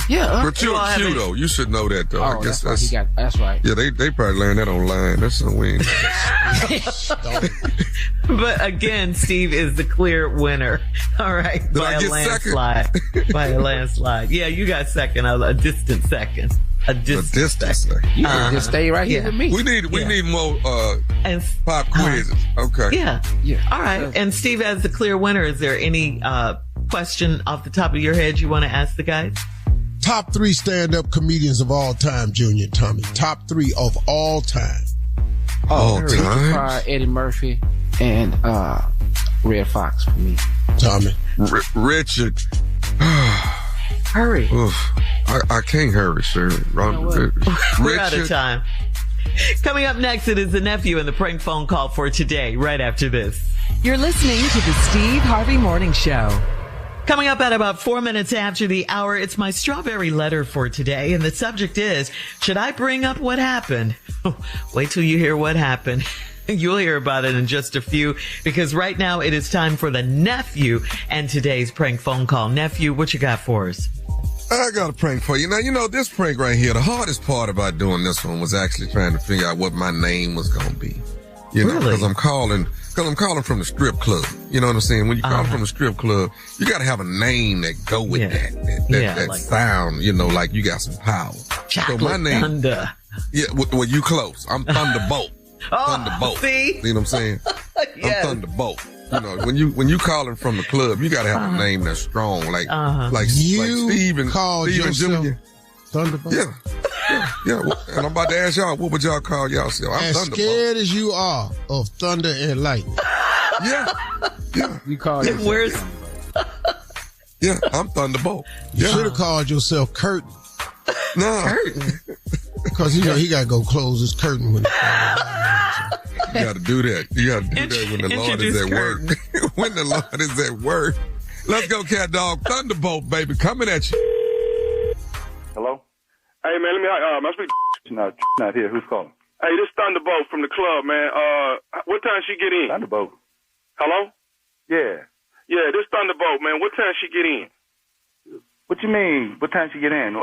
Yeah. But you're a Q, though. You should know that, though. I guess that's right. Yeah, they probably learned that online. That's some weird. But again, Steve is the clear winner. All right. By a landslide. By a landslide. Yeah, you got second. A distant second. A distant second. You can just stay right here with me. We need more pop quizzes. Okay. Yeah. All right. And Steve, as the clear winner, is there any question off the top of your head you want to ask the guys? Top 3 stand-up comedians of all time, Junior Tommy. Top 3 of all time. Eddie Murphy and Red Fox for me. Tommy. Richard. Hurry. I can't hurry, sir. We're out of time. Coming up next, it is the nephew and the prank phone call for today, right after this. You're listening to the Steve Harvey Morning Show. Coming up at about 4 minutes after the hour, it's my strawberry letter for today. And the subject is, should I bring up what happened? Wait till you hear what happened. You'll hear about it in just a few, because right now it is time for the nephew and today's prank phone call. Nephew, what you got for us? I got a prank for you. Now, this prank right here, the hardest part about doing this one was actually trying to figure out what my name was going to be. Really? Because I'm calling from the strip club. You know what I'm saying? When you call from the strip club, you got to have a name that go with that like sound, like you got some power. Chocolate so my name, Thunder. Yeah, well, you close. I'm Thunderbolt. Thunderbolt. See? You know what I'm saying? Yes. I'm Thunderbolt. When you calling from the club, you got to have a name that's strong, like Steve and Jr. Thunderbolt? Yeah. And I'm about to ask y'all, what would y'all call y'all self? I'm as Thunderbolt. Scared as you are of thunder and lightning. Yeah. You call yourself Yeah, I'm Thunderbolt. You should have called yourself Curtain. No. Curtain? Because, he got to go close his curtain when you got to do that. You got to do that when the Lord is at work. When the Lord is at work. Let's go, cat dog. Thunderbolt, baby. Coming at you. Hello? Hey, man, let me, I speak to not here. Who's calling? Hey, this Thunderbolt from the club, man. What time she get in? Thunderbolt. Hello? Yeah. Yeah, this Thunderbolt, man. What time she get in? What you mean? What time she get in?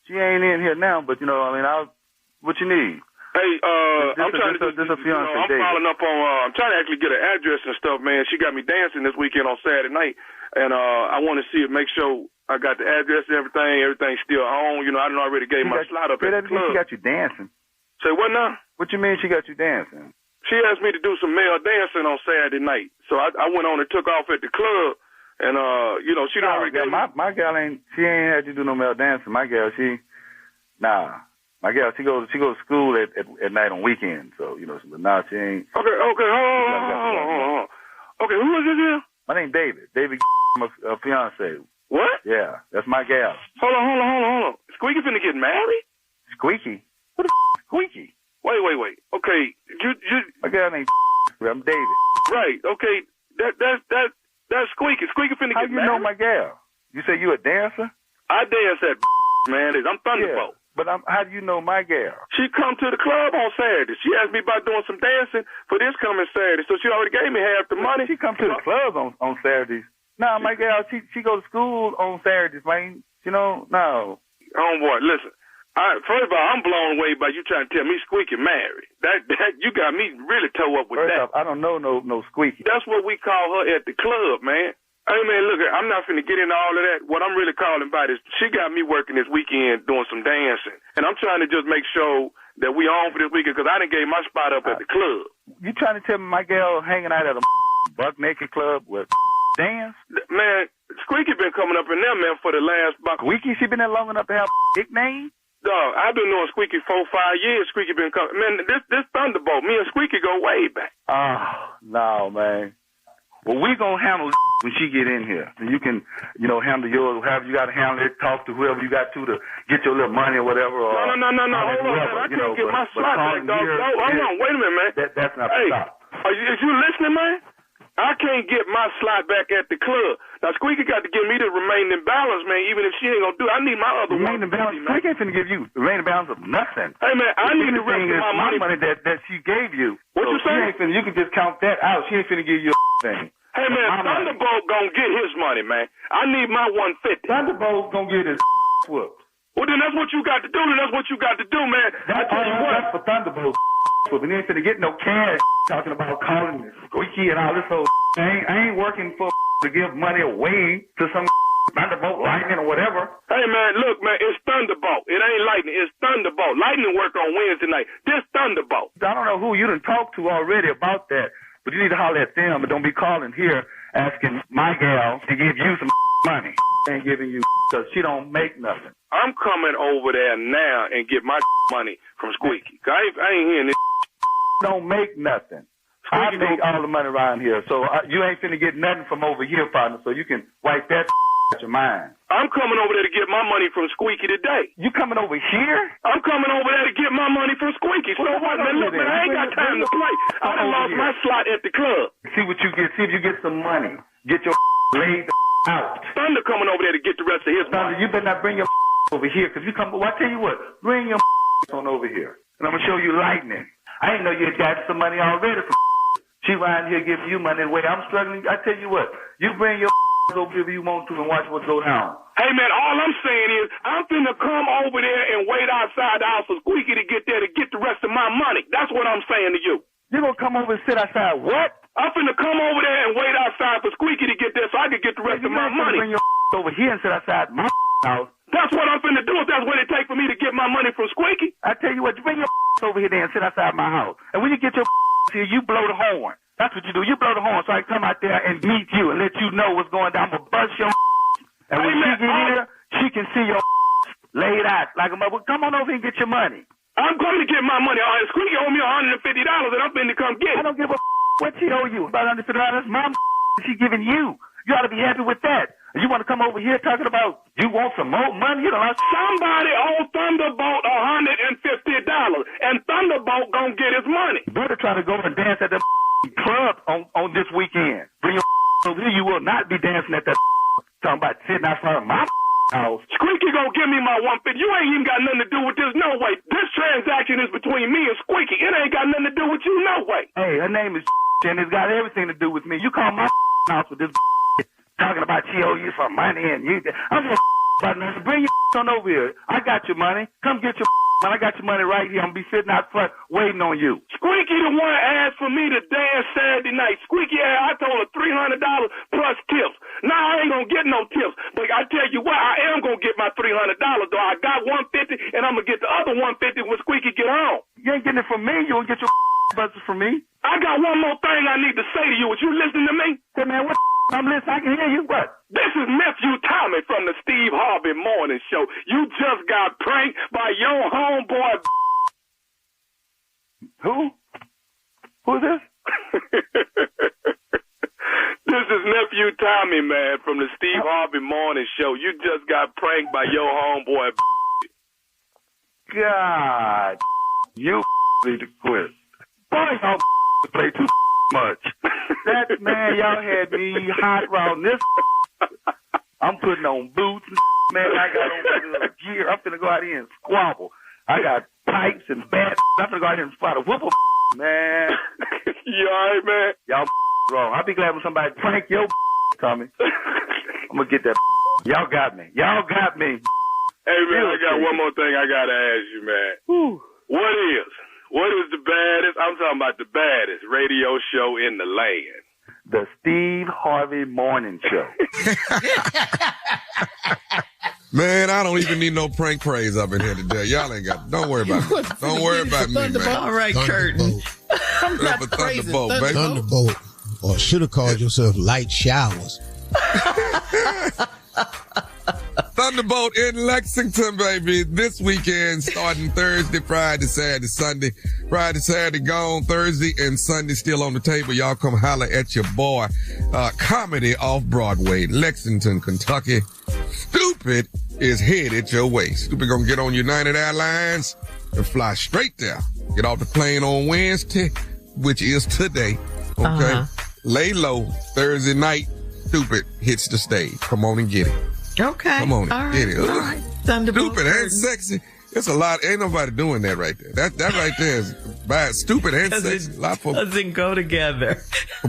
She ain't in here now, but, what you need? Hey, I'm trying to, this a fiance I'm following up on, I'm trying to actually get an address and stuff, man. She got me dancing this weekend on Saturday night, and I want to see it, make sure I got the address and everything's still on. I done already gave my slot up at the club. She got you dancing. Say what now? What you mean she got you dancing? She asked me to do some male dancing on Saturday night, so I went on and took off at the club, and she done already gave my gal she ain't had you do no male dancing. My gal, my gal, she goes to school at night on weekends, so but now she ain't. Okay, hold on. Okay, who is this here? My name's David. David, my fiance. What? Yeah, that's my gal. Hold on. Squeaky finna get married? Squeaky? What the Squeaky? Wait. Okay, you. My gal named I'm David. Right. Okay. That's Squeaky. Squeaky finna get married. How you know my gal? You say you a dancer? I dance at man. I'm Thunderbolt. Yeah. But how do you know my gal? She come to the club on Saturday. She asked me about doing some dancing for this coming Saturday, so she already gave me half the money. She come to the club on Saturdays. No, my gal, she go to school on Saturdays, man. No. Homeboy, listen. First of all, I'm blown away by you trying to tell me Squeaky married. That you got me really toe up with first that. Off, I don't know no Squeaky. That's what we call her at the club, man. Hey, man, look, I'm not finna get into all of that. What I'm really calling about is she got me working this weekend doing some dancing. And I'm trying to just make sure that we on for this weekend because I done gave my spot up at the club. You trying to tell me my girl hanging out at a buck naked club with dance? Man, Squeaky been coming up in there, man, for the last about... Squeaky? She been there long enough to have a nickname? Dog, I've been knowing Squeaky 4-5 years. Squeaky been coming... Man, this Thunderbolt, me and Squeaky go way back. Oh, no, man. Well, we gonna handle when she get in here. And you can, handle yours, however you got to handle it, talk to whoever you got to get your little money or whatever. No. Hold on, man. I can't get my slot back, dog. Hold on. Wait a minute, man. That's not hey, stop. Is you listening, man? I can't get my slot back at the club. Now, Squeaky got to give me the remaining balance, man, even if she ain't going to do it. I need my other remaining balance. Squeaky ain't finna give you remaining balance of nothing. Hey, man, I need the rest of my money. that she gave you. What you say? You can just count that out. She ain't finna give you a thing. Hey, man, Thunderbolt going to get his money, man. I need my 150. Thunderbolt going to get his whooped. Well, then that's what you got to do. Then that's what you got to do, man. That's for Thunderbolt. And he ain't finna get no cash talking about calling this Squeaky and all this whole I ain't working for to give money away to some Thunderbolt, Lightning, or whatever. Hey, man, look, man, it's Thunderbolt. It ain't Lightning. It's Thunderbolt. Lightning work on Wednesday night. This Thunderbolt. I don't know who you done talked to already about that, but you need to holler at them and don't be calling here asking my gal to give you some money. Ain't giving you because she don't make nothing. I'm coming over there now and get my money from Squeaky. I ain't hearing this. Don't make nothing. I make all the money around here, so you ain't finna get nothing from over here, partner, so you can wipe that out your mind. I'm coming over there to get my money from Squeaky today. You coming over here? I'm coming over there to get my money from Squeaky. So what, man? Look, man, I ain't got time to play. I done lost my slot at the club. See what you get. See if you get some money. Get your laid out. Thunder coming over there to get the rest of his money. You better not bring your over here, because you come. Well, I tell you what, bring your on over here, and I'm gonna show you Lightning. I didn't know you had got some money already from she around here giving you money the way I'm struggling. I tell you what, you bring your over here if you want to and watch what goes down. Hey, man, all I'm saying is I'm finna come over there and wait outside the house for Squeaky to get there to get the rest of my money. That's what I'm saying to you. You gonna come over and sit outside what? I'm finna come over there and wait outside for Squeaky to get there so I can get the rest of my money. Bring your over here and sit outside my house. That's what I'm finna do if that's what it takes for me to get my money from Squeaky. I tell you what, bring your over here then and sit outside my house. And when you get your here, you blow the horn. That's what you do. You blow the horn so I can come out there and meet you and let you know what's going down. I'm gonna bust your and when she get here, she can see your laid out like a mother. Come on over here and get your money. I'm going to get my money. Squeaky owe me $150 and I'm finna come get it. I don't give a what she owe you. About $150. That's my she giving you. You ought to be happy with that. You want to come over here talking about you want some more money? You know, somebody owe Thunderbolt $150, and Thunderbolt gonna get his money. Better try to go and dance at the club on this weekend. Bring your over here. You will not be dancing at that talking about sitting outside of my house. Squeaky gonna give me my 150. You ain't even got nothing to do with this. No way. This transaction is between me and Squeaky. It ain't got nothing to do with you. No way. Hey, her name is and it's got everything to do with me. You call my house with this talking about she owe you some money and you. I'm just bring your on over here. I got your money. Come get your money. I got your money right here. I'm gonna be sitting out front waiting on you. Squeaky the one asked for me to dance Saturday night. Squeaky, I told her $300 plus tips. Now I ain't gonna get no tips, but I tell you what, I am gonna get my $300 though. I got $150 and I'm gonna get the other $150 when Squeaky get home. You ain't getting it from me. You won't get your buses from me. I got one more thing I need to say to you. Is you listening to me? Hey man, what? I'm listening. I can hear you. What? This is Nephew Tommy from the Steve Harvey Morning Show. You just got pranked by your homeboy. Who? Who's this? This is Nephew Tommy, man, from the Steve Harvey Morning Show. You just got pranked by your homeboy. God, you need to quit. Boy, y'all play too much. That man, y'all had me hot around this. I'm putting on boots and man. I got on gear. I'm finna go out here and squabble. I got pipes and bats. I'm finna go out here and fight a whoop man. You alright, man? Y'all wrong. I'll be glad when somebody prank your Tommy. I'm gonna get that. Y'all got me. Y'all got me. Hey, man, I got one more thing I gotta ask you, man. Whew. What is the baddest, I'm talking about the baddest radio show in the land? The Steve Harvey Morning Show. Man, I don't even need no prank praise up in here today. Y'all ain't got, don't worry about me. Don't worry about me, man. All right, Curtin. I'm not Thunderbolt, baby. Thunderbolt. Or should have called yourself Light Showers. Thunderbolt in Lexington, baby. This weekend, starting Thursday, Friday, Saturday, Sunday. Friday, Saturday gone. Thursday and Sunday still on the table. Y'all come holler at your boy. Comedy off Broadway, Lexington, Kentucky. Stupid is headed your way. Stupid gonna get on United Airlines and fly straight there. Get off the plane on Wednesday, which is today. Okay. Lay low. Thursday night, Stupid hits the stage. Come on and get it. Okay. Come on and get it. All right. Thunderbolt. Stupid and sexy. It's a lot. Ain't nobody doing that right there. That right there is bad. Stupid and sexy. A lot of doesn't go together.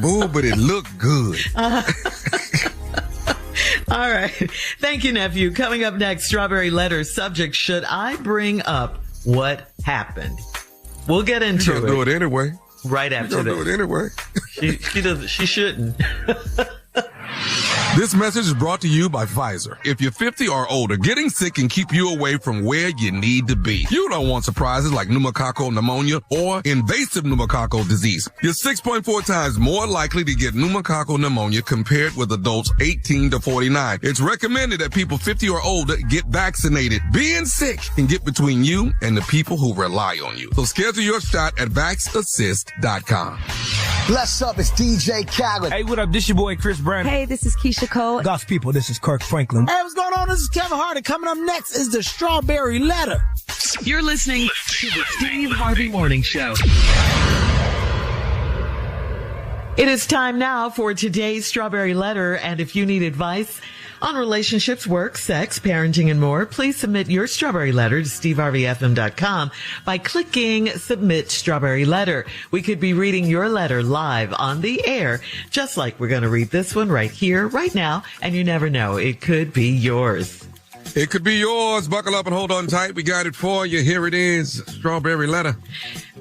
Ooh, but it look good. All right. Thank you, nephew. Coming up next, Strawberry Letter. Subject, should I bring up what happened? We'll get into it. You're gonna do it anyway. Right after this. You're gonna do it anyway. She shouldn't. This message is brought to you by Pfizer. If you're 50 or older, getting sick can keep you away from where you need to be. You don't want surprises like pneumococcal pneumonia or invasive pneumococcal disease. You're 6.4 times more likely to get pneumococcal pneumonia compared with adults 18 to 49. It's recommended that people 50 or older get vaccinated. Being sick can get between you and the people who rely on you. So schedule your shot at vaxassist.com. Bless up, it's DJ Khaled. Hey, what up? This your boy Chris Brown. Hey, this is Keisha Cole. God's people, this is Kirk Franklin. Hey, what's going on? This is Kevin Hart. Coming up next is the Strawberry Letter. You're listening to the Steve Harvey Morning Show. It is time now for today's Strawberry Letter, and if you need advice on relationships, work, sex, parenting, and more, please submit your Strawberry Letter to steveharveyfm.com by clicking Submit Strawberry Letter. We could be reading your letter live on the air, just like we're going to read this one right here, right now, and you never know, it could be yours. It could be yours. Buckle up and hold on tight. We got it for you. Here it is. Strawberry Letter.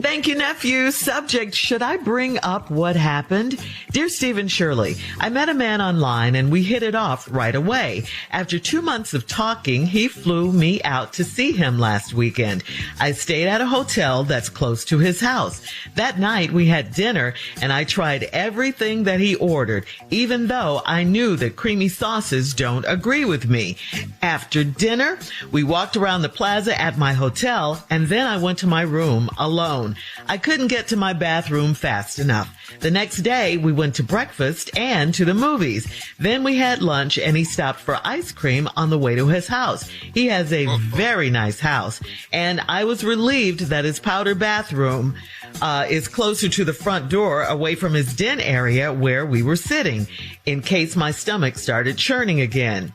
Thank you, nephew. Subject, should I bring up what happened? Dear Steve and Shirley, I met a man online and we hit it off right away. After 2 months of talking, he flew me out to see him last weekend. I stayed at a hotel that's close to his house. That night we had dinner and I tried everything that he ordered, even though I knew that creamy sauces don't agree with me. After dinner, we walked around the plaza at my hotel and then I went to my room alone. I couldn't get to my bathroom fast enough. The next day, we went to breakfast and to the movies. Then we had lunch and he stopped for ice cream on the way to his house. He has a very nice house and I was relieved that his powder bathroom is closer to the front door away from his den area where we were sitting in case my stomach started churning again.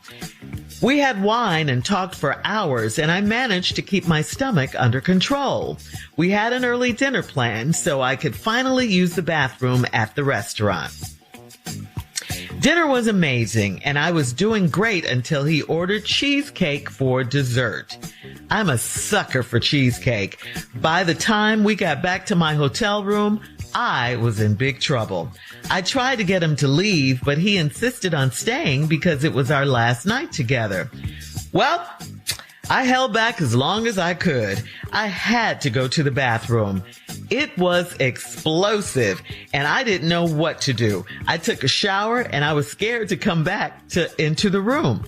We had wine and talked for hours, and I managed to keep my stomach under control. We had an early dinner planned so I could finally use the bathroom at the restaurant. Dinner was amazing, and I was doing great until he ordered cheesecake for dessert. I'm a sucker for cheesecake. By the time we got back to my hotel room, I was in big trouble. I tried to get him to leave, but he insisted on staying because it was our last night together. Well, I held back as long as I could. I had to go to the bathroom. It was explosive, and I didn't know what to do. I took a shower, and I was scared to come back into the room.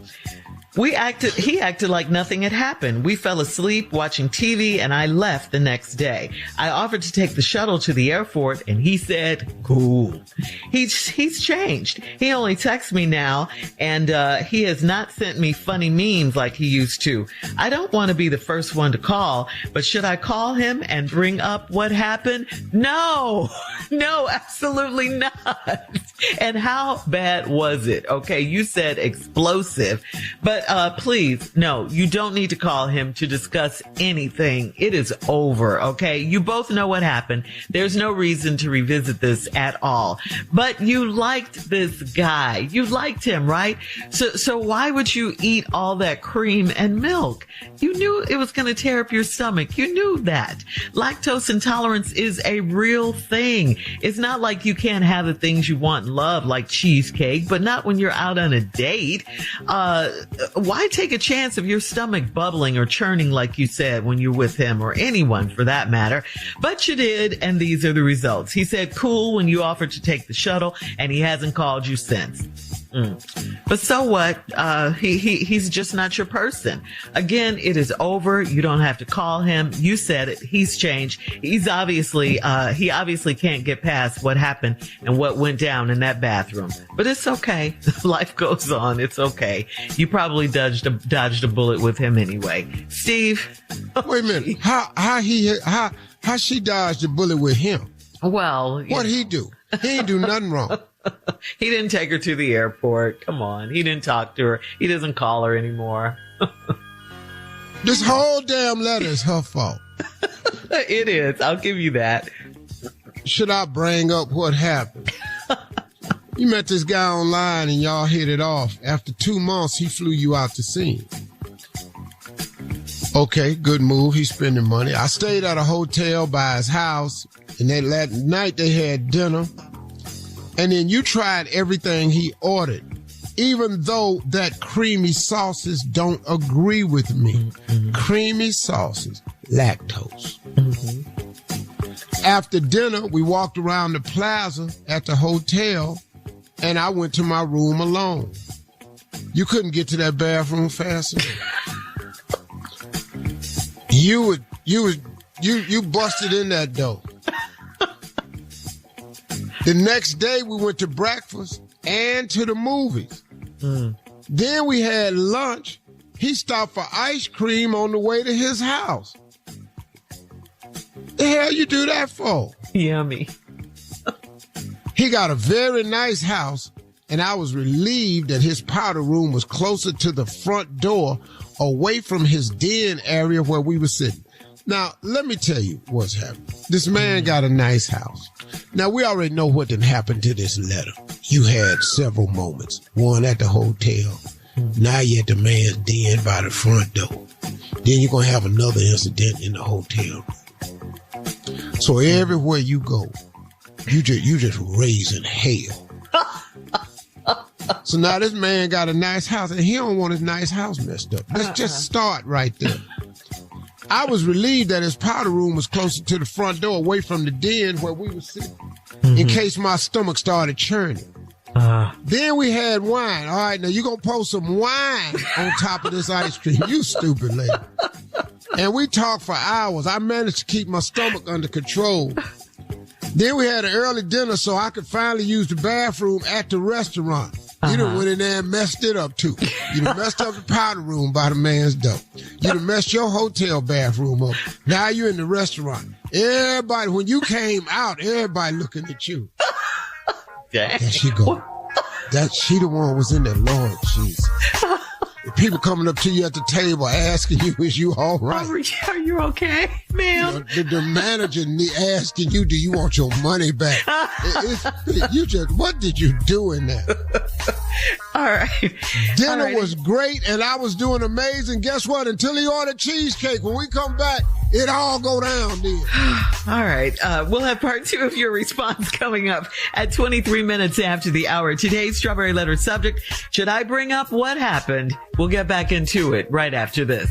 He acted like nothing had happened. We fell asleep watching TV and I left the next day. I offered to take the shuttle to the airport and he said, cool. He's changed. He only texts me now and he has not sent me funny memes like he used to. I don't want to be the first one to call, but should I call him and bring up what happened? No, absolutely not. And how bad was it? Okay, you said explosive, but please, no, you don't need to call him to discuss anything. It is over, okay? You both know what happened. There's no reason to revisit this at all. But you liked this guy. You liked him, right? So why would you eat all that cream and milk? You knew it was going to tear up your stomach. You knew that. Lactose intolerance is a real thing. It's not like you can't have the things you want and love, like cheesecake, but not when you're out on a date. why take a chance of your stomach bubbling or churning like you said when you're with him or anyone for that matter? But you did, and these are the results. He said cool when you offered to take the shuttle, and he hasn't called you since. But so what? He's just not your person. Again, it is over. You don't have to call him. You said it. He's changed. He obviously can't get past what happened and what went down in that bathroom. But it's okay. Life goes on. It's okay. You probably dodged a bullet with him anyway. Steve? Wait a minute. How she dodged a bullet with him? Well, what'd he do? He ain't do nothing wrong. He didn't take her to the airport. Come on. He didn't talk to her. He doesn't call her anymore. This whole damn letter is her fault. It is. I'll give you that. Should I bring up what happened? You met this guy online and y'all hit it off. After 2 months, he flew you out to see him. Okay, good move. He's spending money. I stayed at a hotel by his house, and that night they had dinner. And then you tried everything he ordered, even though that creamy sauces don't agree with me. Mm-hmm. Creamy sauces, lactose. Mm-hmm. After dinner, we walked around the plaza at the hotel, and I went to my room alone. You couldn't get to that bathroom fast enough. You busted in that door. The next day, we went to breakfast and to the movies. Then we had lunch. He stopped for ice cream on the way to his house. The hell you do that for? Yummy. He got a very nice house, and I was relieved that his powder room was closer to the front door, away from his den area where we were sitting. Now, let me tell you what's happening. This man got a nice house. Now, we already know what done happened to this letter. You had several moments. One at the hotel. Now you're at the man's den by the front door. Then you're going to have another incident in the hotel room. So everywhere you go, you just raising hell. So now this man got a nice house, and he don't want his nice house messed up. Let's just start right there. I was relieved that his powder room was closer to the front door, away from the den where we were sitting, in case my stomach started churning. Then we had wine. All right, now you gonna pour some wine on top of this ice cream. You stupid lady. And we talked for hours. I managed to keep my stomach under control. Then we had an early dinner so I could finally use the bathroom at the restaurant. You done went in there and messed it up, too. You done messed up the powder room by the man's door. You done messed your hotel bathroom up. Now you're in the restaurant. Everybody, when you came out, everybody looking at you. Dang. There she go. She the one was in there, Lord Jesus. People coming up to you at the table asking you, is you all right? Are you okay, ma'am? The manager asking you, do you want your money back? What did you do in there? All right. Dinner was great, and I was doing amazing. Guess what? Until he ordered cheesecake. When we come back, it all go down then. All right. We'll have part 2 of your response coming up at 23 minutes after the hour. Today's Strawberry Letter subject, should I bring up what happened? We'll get back into it right after this.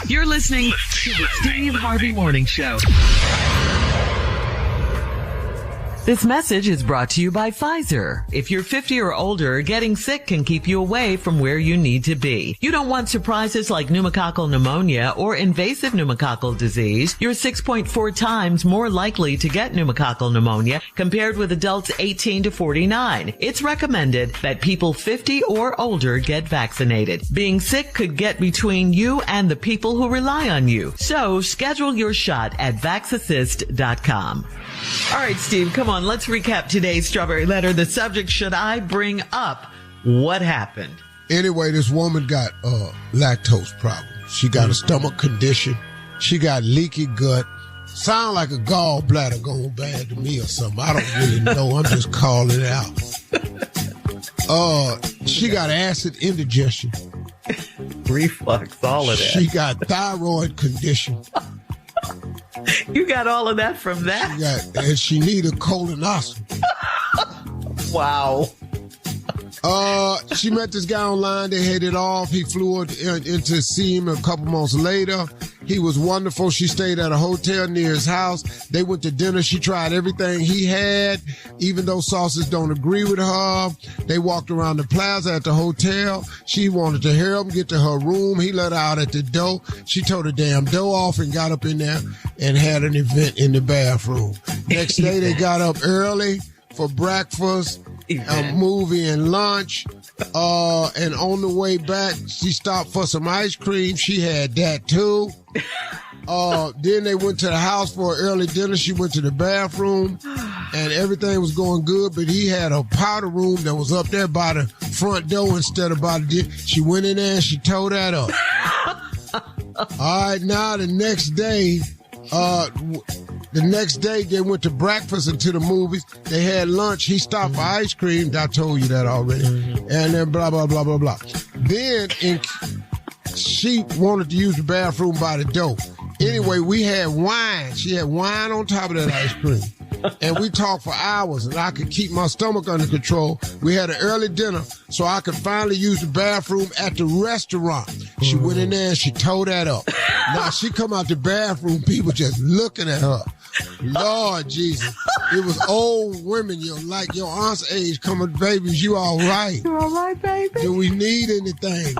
You're listening to the Steve Harvey Morning Show. This message is brought to you by Pfizer. If you're 50 or older, getting sick can keep you away from where you need to be. You don't want surprises like pneumococcal pneumonia or invasive pneumococcal disease. You're 6.4 times more likely to get pneumococcal pneumonia compared with adults 18 to 49. It's recommended that people 50 or older get vaccinated. Being sick could get between you and the people who rely on you. So schedule your shot at vaxassist.com. All right, Steve, come on. Let's recap today's Strawberry Letter. The subject, should I bring up what happened? Anyway, this woman got a lactose problem. She got a stomach condition. She got leaky gut. Sound like a gallbladder going bad to me or something. I don't really know. I'm just calling it out. She got acid indigestion. Reflux, all of that. She got thyroid condition. You got all of that from that? And she need a colonoscopy. Wow. She met this guy online. They hit it off. He flew in to see him a couple months later. He was wonderful. She stayed at a hotel near his house. They went to dinner. She tried everything he had, even though sauces don't agree with her. They walked around the plaza at the hotel. She wanted to hear him get to her room. He let her out at the door. She tore the damn door off and got up in there and had an event in the bathroom. Next day, they got up early for breakfast, a movie and lunch. And on the way back, she stopped for some ice cream. She had that too. Then they went to the house for an early dinner. She went to the bathroom and everything was going good, but he had a powder room that was up there by the front door instead of by the She went in there and she tore that up. All right, now the next day, they went to breakfast and to the movies. They had lunch. He stopped for ice cream. I told you that already. And then blah, blah, blah, blah, blah. Then she wanted to use the bathroom by the door. Anyway, we had wine. She had wine on top of that ice cream. And we talked for hours, and I could keep my stomach under control. We had an early dinner, so I could finally use the bathroom at the restaurant. She went in there and she tore that up. Now she come out the bathroom, people just looking at her. Lord Jesus. It was old women, like your aunt's age coming, babies, you all right? You all right, baby? Do we need anything?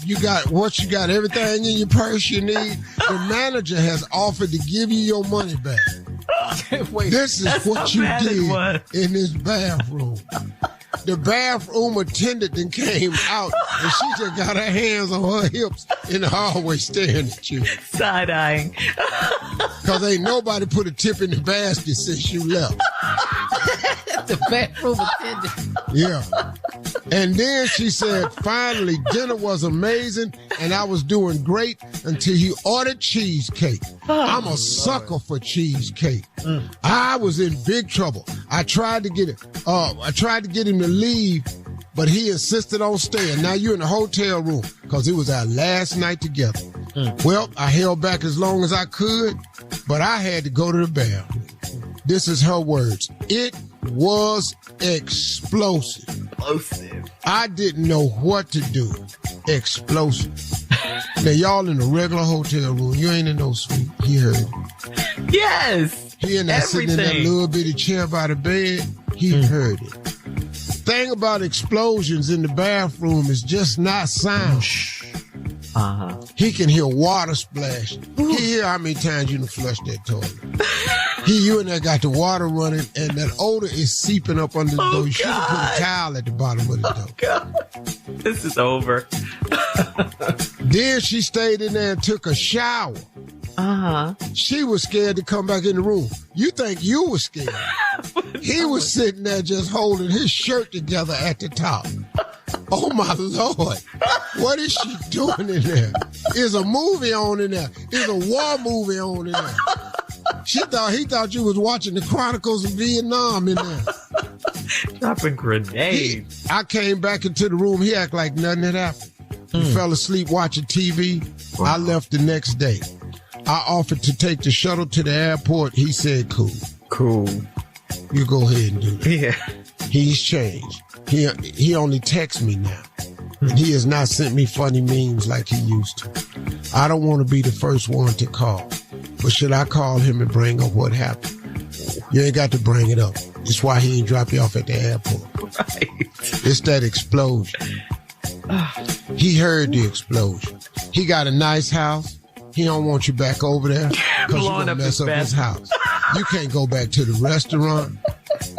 You got everything in your purse you need. The manager has offered to give you your money back. Wait, this is what you did in this bathroom. The bathroom attendant then came out and she just got her hands on her hips in the hallway staring at you. Side-eyeing. Because ain't nobody put a tip in the basket since you left. The bathroom attendant. Yeah. And then she said, finally, dinner was amazing and I was doing great until he ordered cheesecake. I'm a sucker for cheesecake. I was in big trouble. I tried to get him to leave, but he insisted on staying. Now you're in the hotel room because it was our last night together. Well, I held back as long as I could, but I had to go to the bathroom. This is her words. It was explosive. I didn't know what to do. Explosive. Now, y'all in a regular hotel room. You ain't in no suite. He heard it. Yes. He in there sitting in that little bitty chair by the bed. He heard it. Thing about explosions in the bathroom is just not sound. He can hear water splash. He hear how many times you done flushed that toilet. You in there got the water running and that odor is seeping up under the door. You should have put a towel at the bottom of the door. God. This is over. Then she stayed in there and took a shower. She was scared to come back in the room. You think you were scared. He was sitting there just holding his shirt together at the top. Oh my Lord. What is she doing in there? Is a movie on in there. Is a war movie on in there. He thought you was watching the Chronicles of Vietnam in there. Dropping grenades. I came back into the room. He acted like nothing had happened. He fell asleep watching TV. Wow. I left the next day. I offered to take the shuttle to the airport. He said, cool. You go ahead and do that. Yeah. He's changed. He only texts me now. And he has not sent me funny memes like he used to. I don't want to be the first one to call. But should I call him and bring up what happened? You ain't got to bring it up. It's why he ain't drop you off at the airport. Right. It's that explosion. He heard the explosion. He got a nice house. He don't want you back over there because you're going to mess up his house. You can't go back to the restaurant.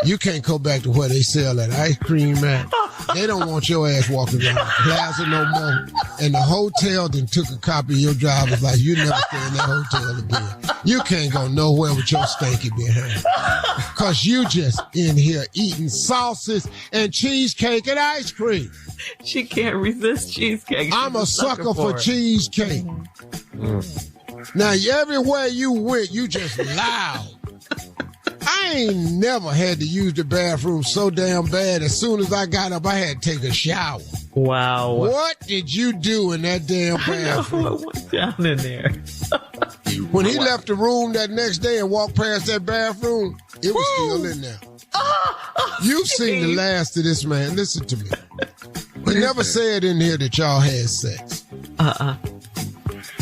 You can't go back to where they sell that ice cream at. They don't want your ass walking around the plaza no more. And the hotel then took a copy of your driver's license. You never stay in that hotel again. You can't go nowhere with your stanky behind. Because you just in here eating sauces and cheesecake and ice cream. She can't resist cheesecake. I'm a sucker for cheesecake. Now, everywhere you went, you just loud. I ain't never had to use the bathroom so damn bad. As soon as I got up, I had to take a shower. Wow. What did you do in that damn bathroom? I know what went down in there. When he left the room that next day and walked past that bathroom, it was still in there. You've seen the last of this man. Listen to me. We never said in here that y'all had sex.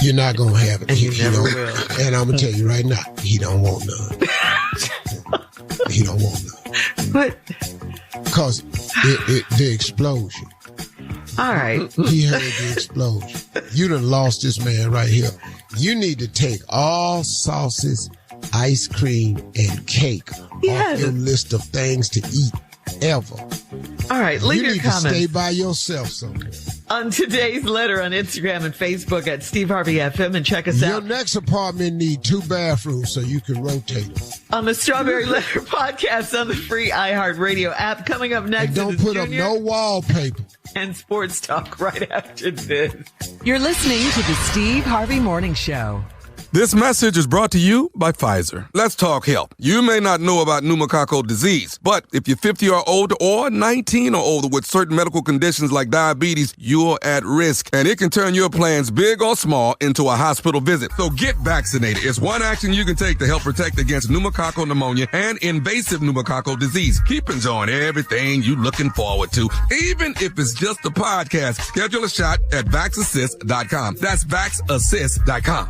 You're not going to have it. And you never will. And I'm going to tell you right now, he don't want none. He don't want none. But because the explosion. All right. He heard the explosion. You done lost this man right here. You need to take all sauces, ice cream, and cake off your list of things to eat ever. All right, leave your comments. You need to stay by yourself somewhere. On today's letter on Instagram and Facebook at Steve Harvey FM, and check us out. Your next apartment need 2 bathrooms so you can rotate them. On the Strawberry Letter podcast on the free iHeartRadio app. Coming up next. And don't put up no wallpaper. And sports talk right after this. You're listening to the Steve Harvey Morning Show. This message is brought to you by Pfizer. Let's talk health. You may not know about pneumococcal disease, but if you're 50 or older or 19 or older with certain medical conditions like diabetes, you're at risk, and it can turn your plans, big or small, into a hospital visit. So get vaccinated. It's one action you can take to help protect against pneumococcal pneumonia and invasive pneumococcal disease. Keep enjoying everything you're looking forward to, even if it's just a podcast. Schedule a shot at VaxAssist.com. That's VaxAssist.com.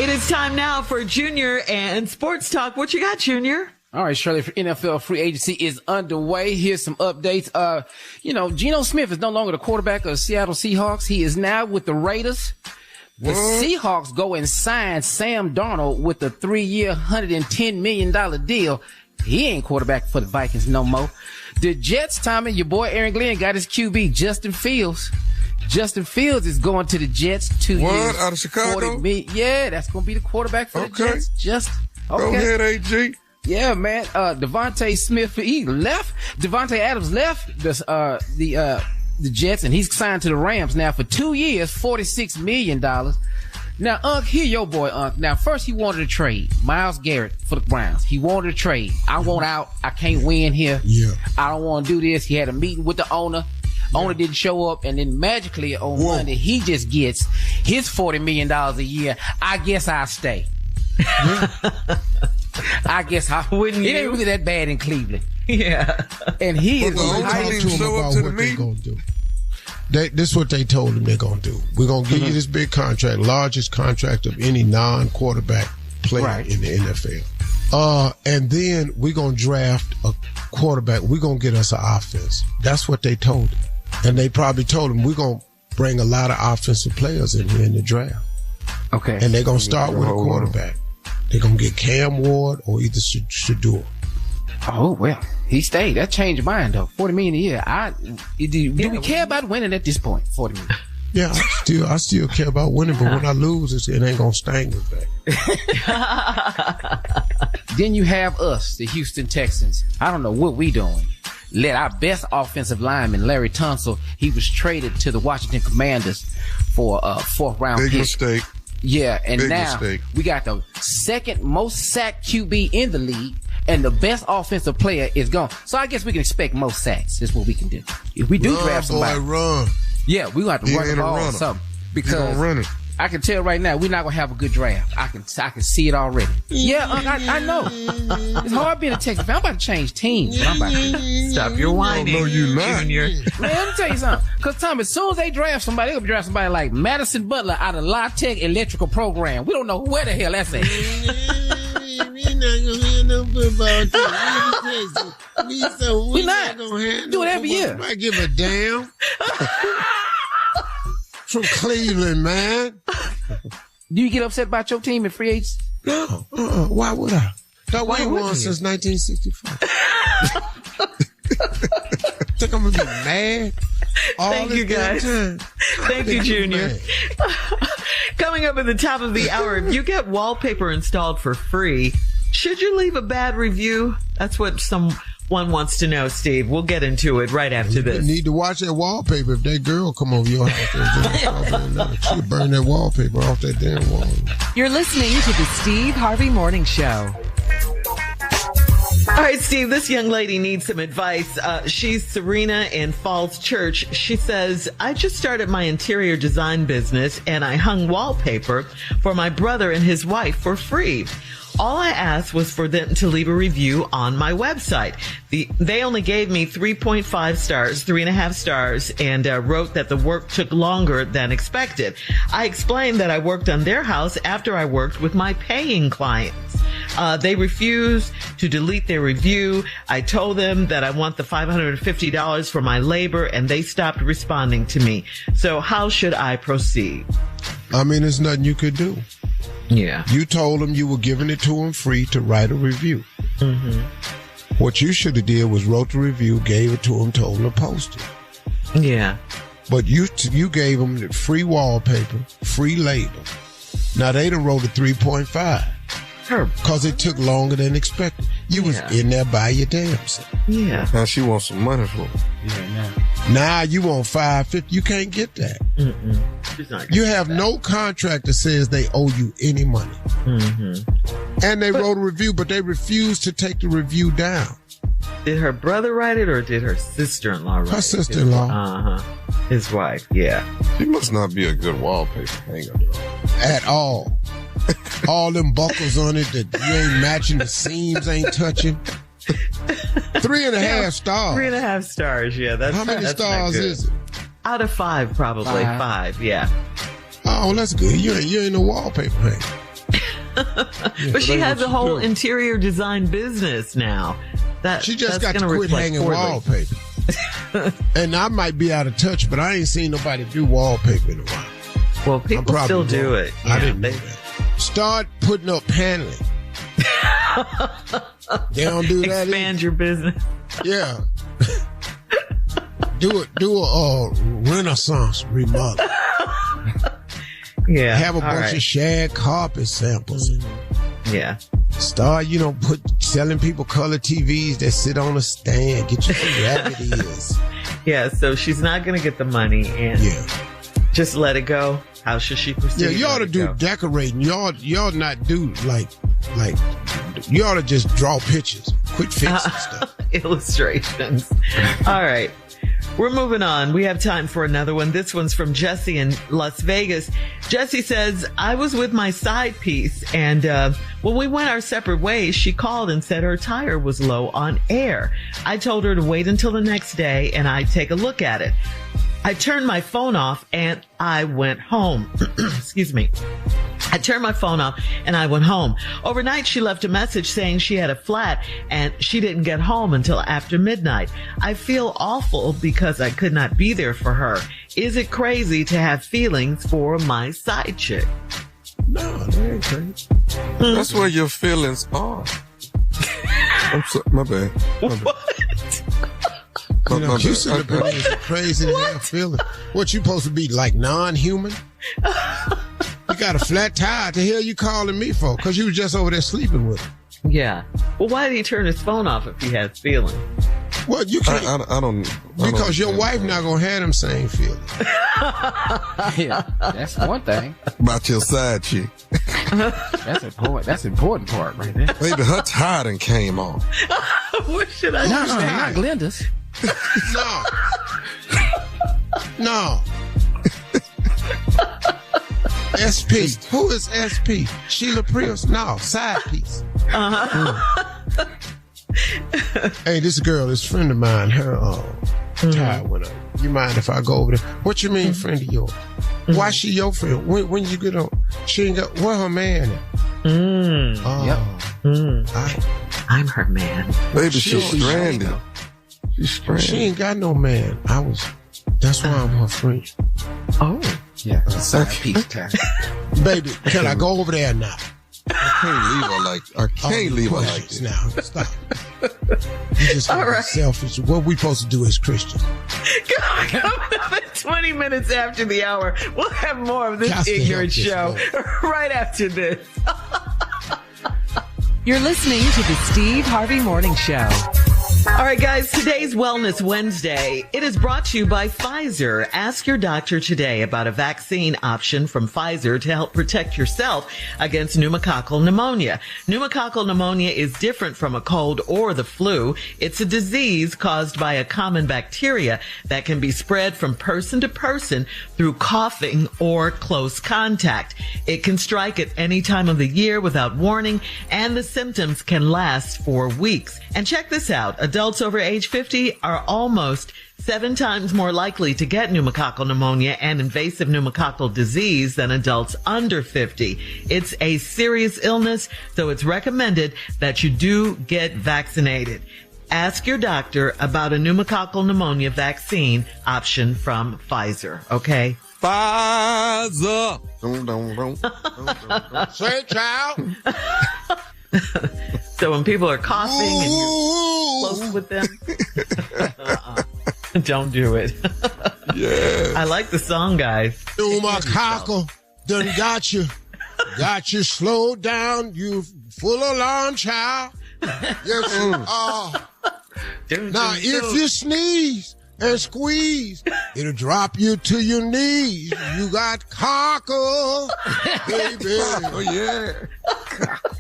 It is time now for Junior and Sports Talk. What you got, Junior? All right, Shirley, NFL free agency is underway. Here's some updates. Geno Smith is no longer the quarterback of the Seattle Seahawks. He is now with the Raiders. The Seahawks go and sign Sam Darnold with a 3-year, $110 million deal. He ain't quarterback for the Vikings no more. The Jets, Tommy, your boy Aaron Glenn got his QB, Justin Fields. Justin Fields is going to the Jets 2 years. Out of Chicago? Yeah, that's going to be the quarterback for the Jets. Go ahead, AG. Yeah, man. Devontae Smith, he left. Devontae Adams left the Jets, and he's signed to the Rams now for 2 years, $46 million. Now, here your boy, Now, first he wanted to trade Myles Garrett for the Browns. He wanted to trade. I want out. I can't win here. Yeah. I don't want to do this. He had a meeting with the owner. Owner didn't show up, and then magically on Monday he just gets his $40 million a year. I guess I'll stay. I guess I wouldn't. It ain't really that bad in Cleveland. Yeah. And he is talking to him about what they're gonna do. This is what they told him they're gonna do. We're gonna give you this big contract, largest contract of any non-quarterback player in the NFL. And then we're gonna draft a quarterback. We're gonna get us an offense. That's what they told him. And they probably told him, we're going to bring a lot of offensive players in here in the draft. Okay. And they're going to start with a quarterback. They're going to get Cam Ward or either Shador. Oh, well, he stayed. That changed your mind, though. $40 million a year. Do we care about winning at this point? $40 million. Yeah, I still care about winning, but when I lose, it ain't going to sting me back. Then you have us, the Houston Texans. I don't know what we doing. Let our best offensive lineman, Larry Tunsil, he was traded to the Washington Commanders for a 4th-round pick. Big mistake. Yeah, and Big now mistake. We got the second most sacked QB in the league, and the best offensive player is gone. So I guess we can expect most sacks. That's what we can do. If we do draft somebody. Run. Yeah, we gonna have to run the ball or something. Because run it. I can tell right now we're not gonna have a good draft. I can see it already. Yeah, I know. It's hard being a Texas fan. I'm about to change teams. But I'm about to stop your whining. No, you're not. Junior. Man, let me tell you something. Because Tom, as soon as they draft somebody, they're gonna draft somebody like Madison Butler out of La Tech Electrical Program. We don't know where the hell that's at. We're not gonna hear no football team. We're not gonna hear. Do it every year. I give a damn. From Cleveland, man. Do you get upset about your team in free agency? No. Why would I? That we won since 1965. Think I'm gonna be mad? Thank you, guys. Thank you, Junior. Coming up at the top of the hour, if you get wallpaper installed for free, should you leave a bad review? That's what someone wants to know, Steve. We'll get into it right after this. You need to watch that wallpaper. If that girl come over your house, she'll burn that wallpaper off that damn wall. You're listening to the Steve Harvey Morning Show. All right, Steve, this young lady needs some advice. She's Serena in Falls Church. She says, I just started my interior design business and I hung wallpaper for my brother and his wife for free. All I asked was for them to leave a review on my website. They only gave me 3.5 stars, 3.5 stars, and wrote that the work took longer than expected. I explained that I worked on their house after I worked with my paying clients. They refused to delete their review. I told them that I want the $550 for my labor, and they stopped responding to me. So how should I proceed? I mean, there's nothing you could do. Yeah. You told them you were giving it to them free to write a review. Mm-hmm. What you should have did was wrote the review, gave it to them, told them to post it. Yeah. But you gave them the free wallpaper, free label. Now they done wrote a 3.5. Because it took longer than expected. You was in there by your damn self. Yeah. Now she wants some money for it. Yeah, now you want $550. You can't get that. Mm-mm. She's not You have no contract that says they owe you any money. Mm-hmm. And they wrote a review, but they refused to take the review down. Did her brother write it or did her sister-in-law write it? Her sister-in-law. Uh-huh. His wife, yeah. She must not be a good wallpaper hanger. At all. All them buckles on it that you ain't matching, the seams ain't touching. 3.5 stars. 3.5 stars, yeah. How many stars is it? Out of 5, probably. 5, yeah. Oh, that's good. You ain't a wallpaper hanger. But she has a whole interior design business now. She just got to quit hanging wallpaper. And I might be out of touch, but I ain't seen nobody do wallpaper in a while. Well, people still do it. I didn't know that. Start putting up paneling. They don't do that. Expand your business. Yeah. Do a Renaissance remodel. Yeah. Have a bunch of shag carpet samples. Yeah. Start, selling people color TVs that sit on a stand. Get you some rabbit ears. Yeah, so she's not going to get the money and just let it go. How should she proceed? Yeah, you ought to do decorating. You ought not do like you ought to just draw pictures. Quit fixing stuff. Illustrations. All right. We're moving on. We have time for another one. This one's from Jesse in Las Vegas. Jesse says, I was with my side piece, and when we went our separate ways, she called and said her tire was low on air. I told her to wait until the next day, and I'd take a look at it. I turned my phone off, and I went home. Excuse me. I turned my phone off and I went home. Overnight, she left a message saying she had a flat and she didn't get home until after midnight. I feel awful because I could not be there for her. Is it crazy to have feelings for my side chick? No, that ain't crazy. That's where your feelings are. I'm sorry, my bad. What? You should have been crazy to have feelings. What, you supposed to be like non-human? You got a flat tire. The hell you calling me for? Because you was just over there sleeping with him. Yeah. Well, why did he turn his phone off if he has feelings? Well, you can't. I don't. Because your wife not going to have them same feelings. Yeah, that's one thing. About your side chick. That's important. That's the important part right there. Maybe her tire done came on. What should I do? No, not Glenda's. No. SP. Who is SP? Sheila Prius? No, side piece. Hey, this girl, this friend of mine, her tire went up. You mind if I go over there? What you mean, friend of yours? Why she your friend? When you get on, she ain't got, where her man at? I'm her man. Maybe she's stranded. She's stranded. She ain't got no man. That's why I'm her friend. Oh. Yeah, side piece time. Baby, can I go over there now? I can't leave her like this. Now, stop. You just selfish. What we supposed to do as Christians? Coming up at 20 minutes after the hour, we'll have more of this ignorant show right after this. You're listening to the Steve Harvey Morning Show. All right, guys, today's Wellness Wednesday. It is brought to you by Pfizer. Ask your doctor today about a vaccine option from Pfizer to help protect yourself against pneumococcal pneumonia. Pneumococcal pneumonia is different from a cold or the flu. It's a disease caused by a common bacteria that can be spread from person to person through coughing or close contact. It can strike at any time of the year without warning, and the symptoms can last for weeks. And check this out. Adults over age 50 are almost 7 times more likely to get pneumococcal pneumonia and invasive pneumococcal disease than adults under 50. It's a serious illness, so it's recommended that you do get vaccinated. Ask your doctor about a pneumococcal pneumonia vaccine option from Pfizer, okay? Pfizer. Say, child. So when people are coughing and you're close with them, don't do it. Yeah. I like the song, guys. Pneumococcal done got you slowed down. You full alarm, child. Yes, now, if you sneeze and squeeze, it'll drop you to your knees. You got cockle, baby. Oh, yeah.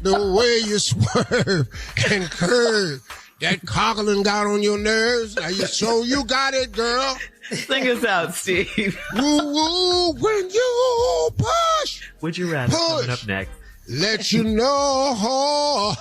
The way you swerve and curve, that cockling got on your nerves. Now you got it, girl. Sing us out, Steve. Woo, woo, when you push. Would you rather coming up next? Let you know.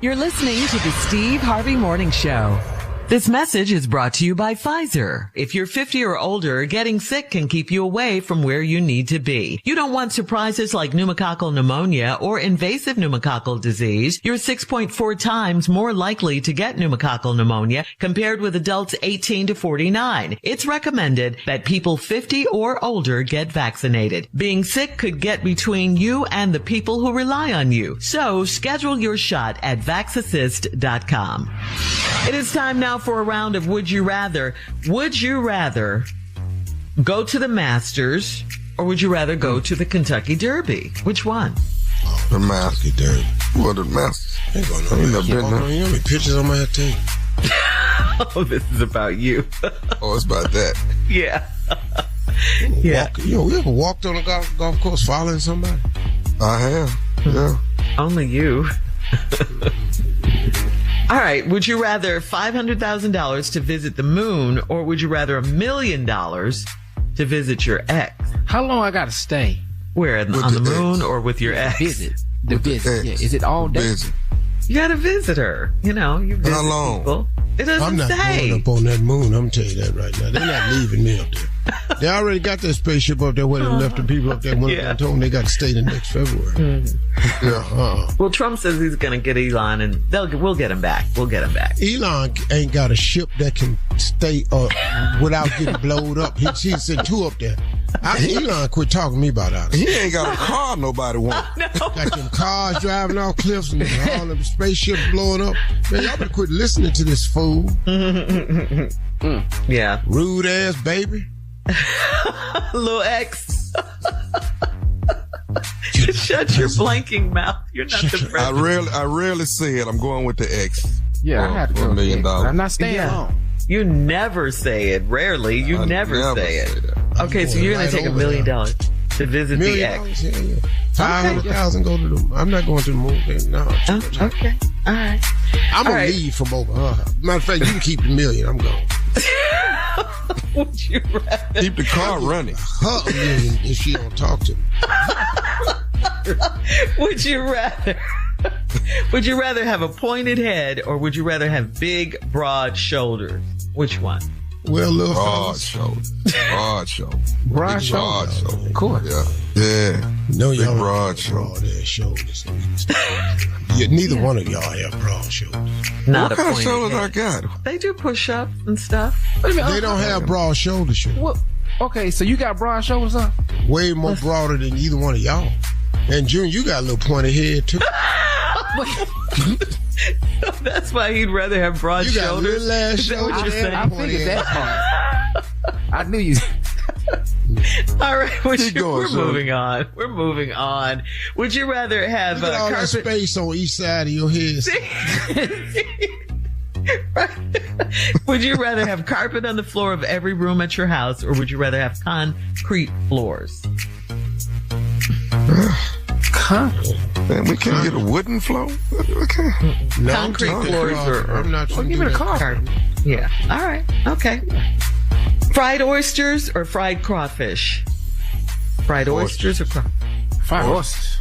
You're listening to the Steve Harvey Morning Show. This message is brought to you by Pfizer. If you're 50 or older, getting sick can keep you away from where you need to be. You don't want surprises like pneumococcal pneumonia or invasive pneumococcal disease. You're 6.4 times more likely to get pneumococcal pneumonia compared with adults 18 to 49. It's recommended that people 50 or older get vaccinated. Being sick could get between you and the people who rely on you. So schedule your shot at vaxassist.com. It is time now for a round of Would You Rather. Would you rather go to the Masters or would you rather go to the Kentucky Derby? Which one? The Masters. Derby. What the Masters? Ain't going on. You know how many pictures on my tape? Oh, this is about you. Oh, it's about that. Yeah. Yeah. We ever walked on a golf course following somebody? I have. Yeah. Only you. All right. Would you rather $500,000 to visit the moon or would you rather $1 million to visit your ex? How long I gotta stay? Where, on the moon or with your ex? The visit. Yeah. Is it all day? You gotta visit her. You visit How long? people. It doesn't I'm not say. going up on that moon. I'm telling you that right now. They're not leaving me up there. They already got that spaceship up there where they left the people up there. When I told them they got to stay the next February. Well, Trump says he's going to get Elon, and we'll get him back. We'll get him back. Elon ain't got a ship that can stay without getting blowed up. He sent 2 up there. Elon quit talking to me about that. He ain't got a car nobody wants. Got them cars driving off cliffs and all them spaceships blowing up. Man, y'all better quit listening to this fool. Yeah. Rude ass baby. Little X. Shut your blanking mouth. You're not the president. I rarely say it. I'm going with the X. Yeah, I had to go $1 million. I'm not staying long. You never say it. Rarely. You never say it. Okay, so you're going to take $1 million to visit the ex. Yeah. 500,000 go to the. I'm not going to the moon. No. Okay. All right. I'm gonna leave from over her. Matter of fact, you can keep the $1 million. I'm going. Would you rather keep the car running? Her $1 million if she don't talk to me. Would you rather have a pointed head or would you rather have big, broad shoulders? Which one? Well, little broad shoulders. Broad shoulders. Broad shoulders. Of course. Yeah. No, y'all broad ass shoulders. Neither one of y'all have broad shoulders. Not what kind of shoulders I got? They do push-ups and stuff. They don't have broad shoulders. What? Okay, so you got broad shoulders, huh? Way more broader than either one of y'all. And June, you got a little pointed head too. That's why he'd rather have broad you shoulders. Got little ass shoulders. I figured that part. I knew you. All right, we're moving on. We're moving on. Would you rather have all that space on each side of your head? Would you rather have carpet on the floor of every room at your house, or would you rather have concrete floors? Man, we can't get a wooden floor. Okay. No, concrete floors I'm not trying to give do it a that. carpet. Yeah. All right. Okay. Fried oysters or fried crawfish? Fried oysters or fried oysters?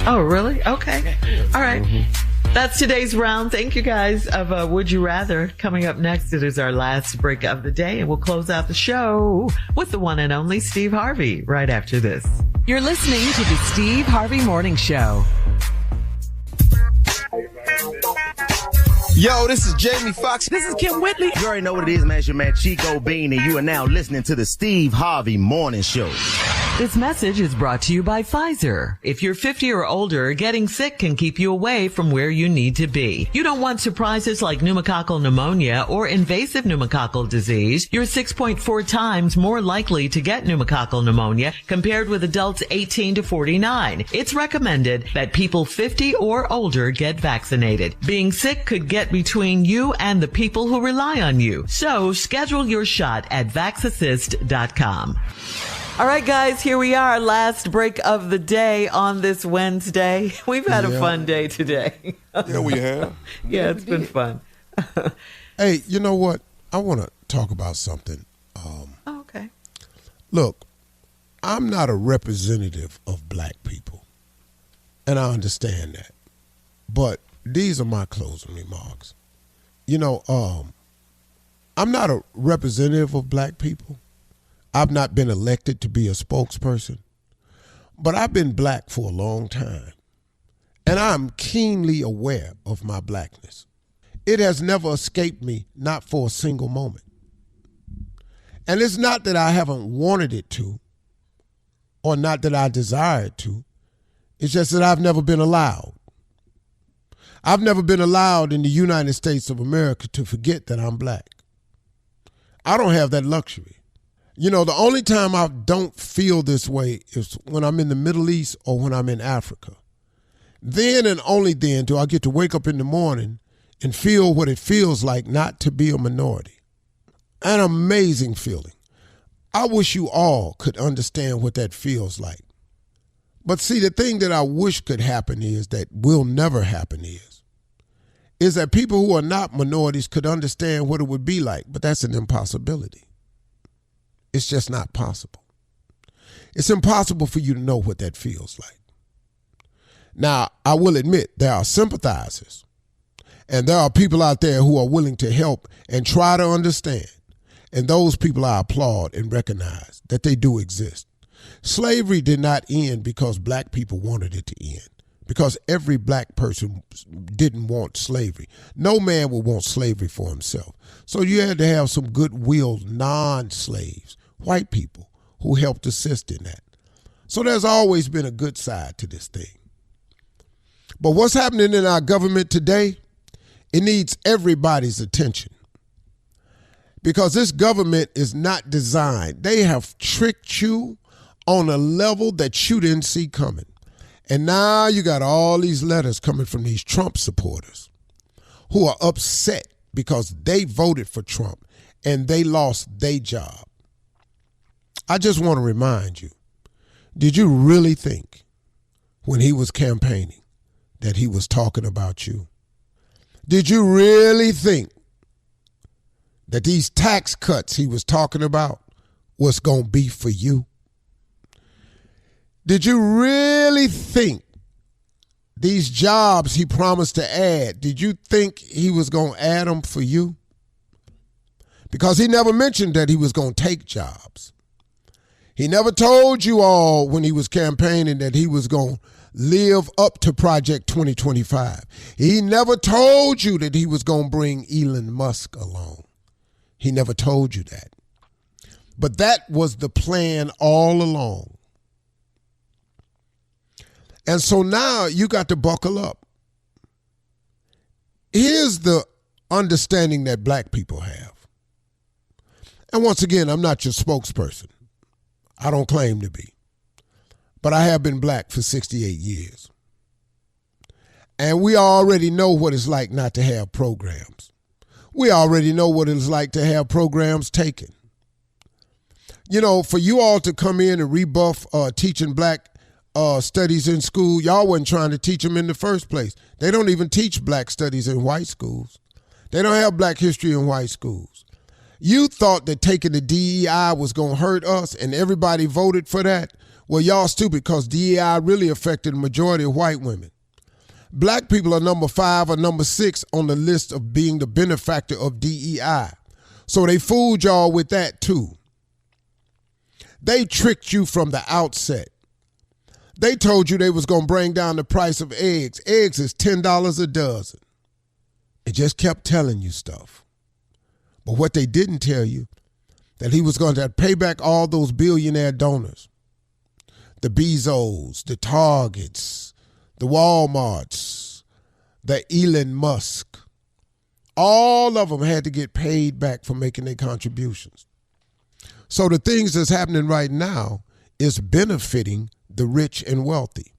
Oh, really? Okay. All right. That's today's round. Thank you guys of Would You Rather. Coming up next, it is our last break of the day, and we'll close out the show with the one and only Steve Harvey right after this. You're listening to the Steve Harvey Morning Show. Yo, this is Jamie Foxx. This is Kim Whitley. You already know what it is, man. It's your man Chico Bean, and you are now listening to the Steve Harvey Morning Show. This message is brought to you by Pfizer. If you're 50 or older, getting sick can keep you away from where you need to be. You don't want surprises like pneumococcal pneumonia or invasive pneumococcal disease. You're 6.4 times more likely to get pneumococcal pneumonia compared with adults 18 to 49. It's recommended that people 50 or older get vaccinated. Being sick could get between you and the people who rely on you. So schedule your shot at vaxassist.com. All right, guys, here we are. Last break of the day on this Wednesday. We've had a fun day today. Yeah, we have. Yeah, it's been fun. Hey, you know what? I want to talk about something. Okay. Look, I'm not a representative of black people, and I understand that. But these are my closing remarks. You know, I'm not a representative of black people. I've not been elected to be a spokesperson, but I've been black for a long time, and I'm keenly aware of my blackness. It has never escaped me, not for a single moment. And it's not that I haven't wanted it to, or not that I desire it to. It's just that I've never been allowed. I've never been allowed in the United States of America to forget that I'm black. I don't have that luxury. You know, the only time I don't feel this way is when I'm in the Middle East or when I'm in Africa. Then and only then do I get to wake up in the morning and feel what it feels like not to be a minority. An amazing feeling. I wish you all could understand what that feels like. But see, the thing that I wish could happen is that will never happen is that people who are not minorities could understand what it would be like, but that's an impossibility. It's just not possible. It's impossible for you to know what that feels like. Now, I will admit there are sympathizers, and there are people out there who are willing to help and try to understand, and those people I applaud and recognize that they do exist. Slavery did not end because black people wanted it to end, because every black person didn't want slavery. No man would want slavery for himself. So you had to have some goodwill non-slaves, white people, who helped assist in that. So there's always been a good side to this thing. But what's happening in our government today, it needs everybody's attention. Because this government is not designed. They have tricked you on a level that you didn't see coming. And now you got all these letters coming from these Trump supporters who are upset because they voted for Trump and they lost their job. I just want to remind you, did you really think when he was campaigning that he was talking about you? Did you really think that these tax cuts he was talking about was going to be for you? Did you really think these jobs he promised to add, did you think he was going to add them for you? Because he never mentioned that he was going to take jobs. He never told you all when he was campaigning that he was going to live up to Project 2025. He never told you that he was going to bring Elon Musk along. He never told you that. But that was the plan all along. And so now you got to buckle up. Here's the understanding that black people have. And once again, I'm not your spokesperson. I don't claim to be. But I have been black for 68 years. And we already know what it's like not to have programs. We already know what it's like to have programs taken. You know, for you all to come in and rebuff teaching black studies in school, y'all wasn't trying to teach them in the first place. They don't even teach black studies in white schools. They don't have black history in white schools. You thought that taking the DEI was going to hurt us and everybody voted for that? Well, y'all stupid because DEI really affected the majority of white women. Black people are number 5 or number 6 on the list of being the benefactor of DEI. So they fooled y'all with that too. They tricked you from the outset. They told you they was going to bring down the price of eggs. Eggs is $10 a dozen. It just kept telling you stuff. But what they didn't tell you, that he was going to pay back all those billionaire donors. The Bezos, the Targets, the Walmarts, the Elon Musk. All of them had to get paid back for making their contributions. So the things that's happening right now is benefiting the rich and wealthy.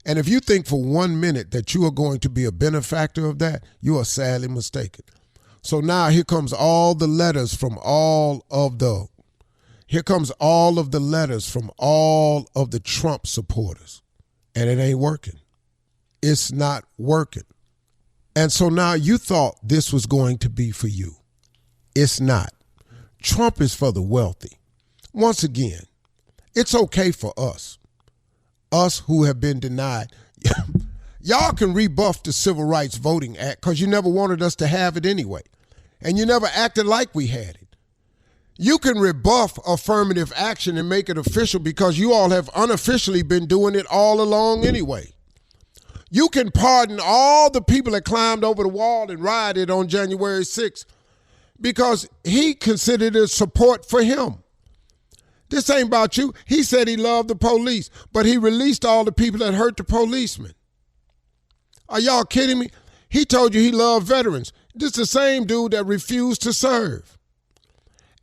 And if you think for 1 minute that you are going to be a benefactor of that, you are sadly mistaken. So now here comes all the letters from all of the Trump supporters. And it ain't working. It's not working. And so now you thought this was going to be for you. It's not. Trump is for the wealthy. Once again, it's okay for us who have been denied. Y'all can rebuff the Civil Rights Voting Act because you never wanted us to have it anyway. And you never acted like we had it. You can rebuff affirmative action and make it official because you all have unofficially been doing it all along anyway. You can pardon all the people that climbed over the wall and rioted on January 6th because he considered it support for him. This ain't about you. He said he loved the police, but he released all the people that hurt the policemen. Are y'all kidding me? He told you he loved veterans. This is the same dude that refused to serve.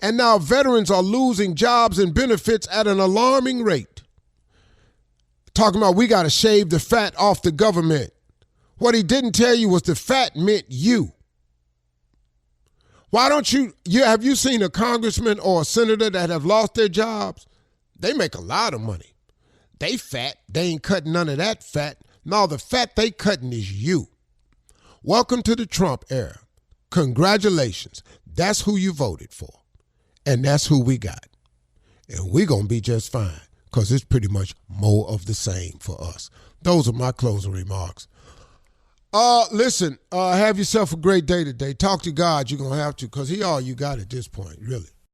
And now veterans are losing jobs and benefits at an alarming rate. Talking about we got to shave the fat off the government. What he didn't tell you was the fat meant you. Why don't have you seen a congressman or a senator that have lost their jobs? They make a lot of money. They fat. They ain't cutting none of that fat. No, the fat they cutting is you. Welcome to the Trump era. Congratulations. That's who you voted for. And that's who we got. And we're going to be just fine because it's pretty much more of the same for us. Those are my closing remarks. Listen, have yourself a great day today. Talk to God. You're going to have to because he all you got at this point, really.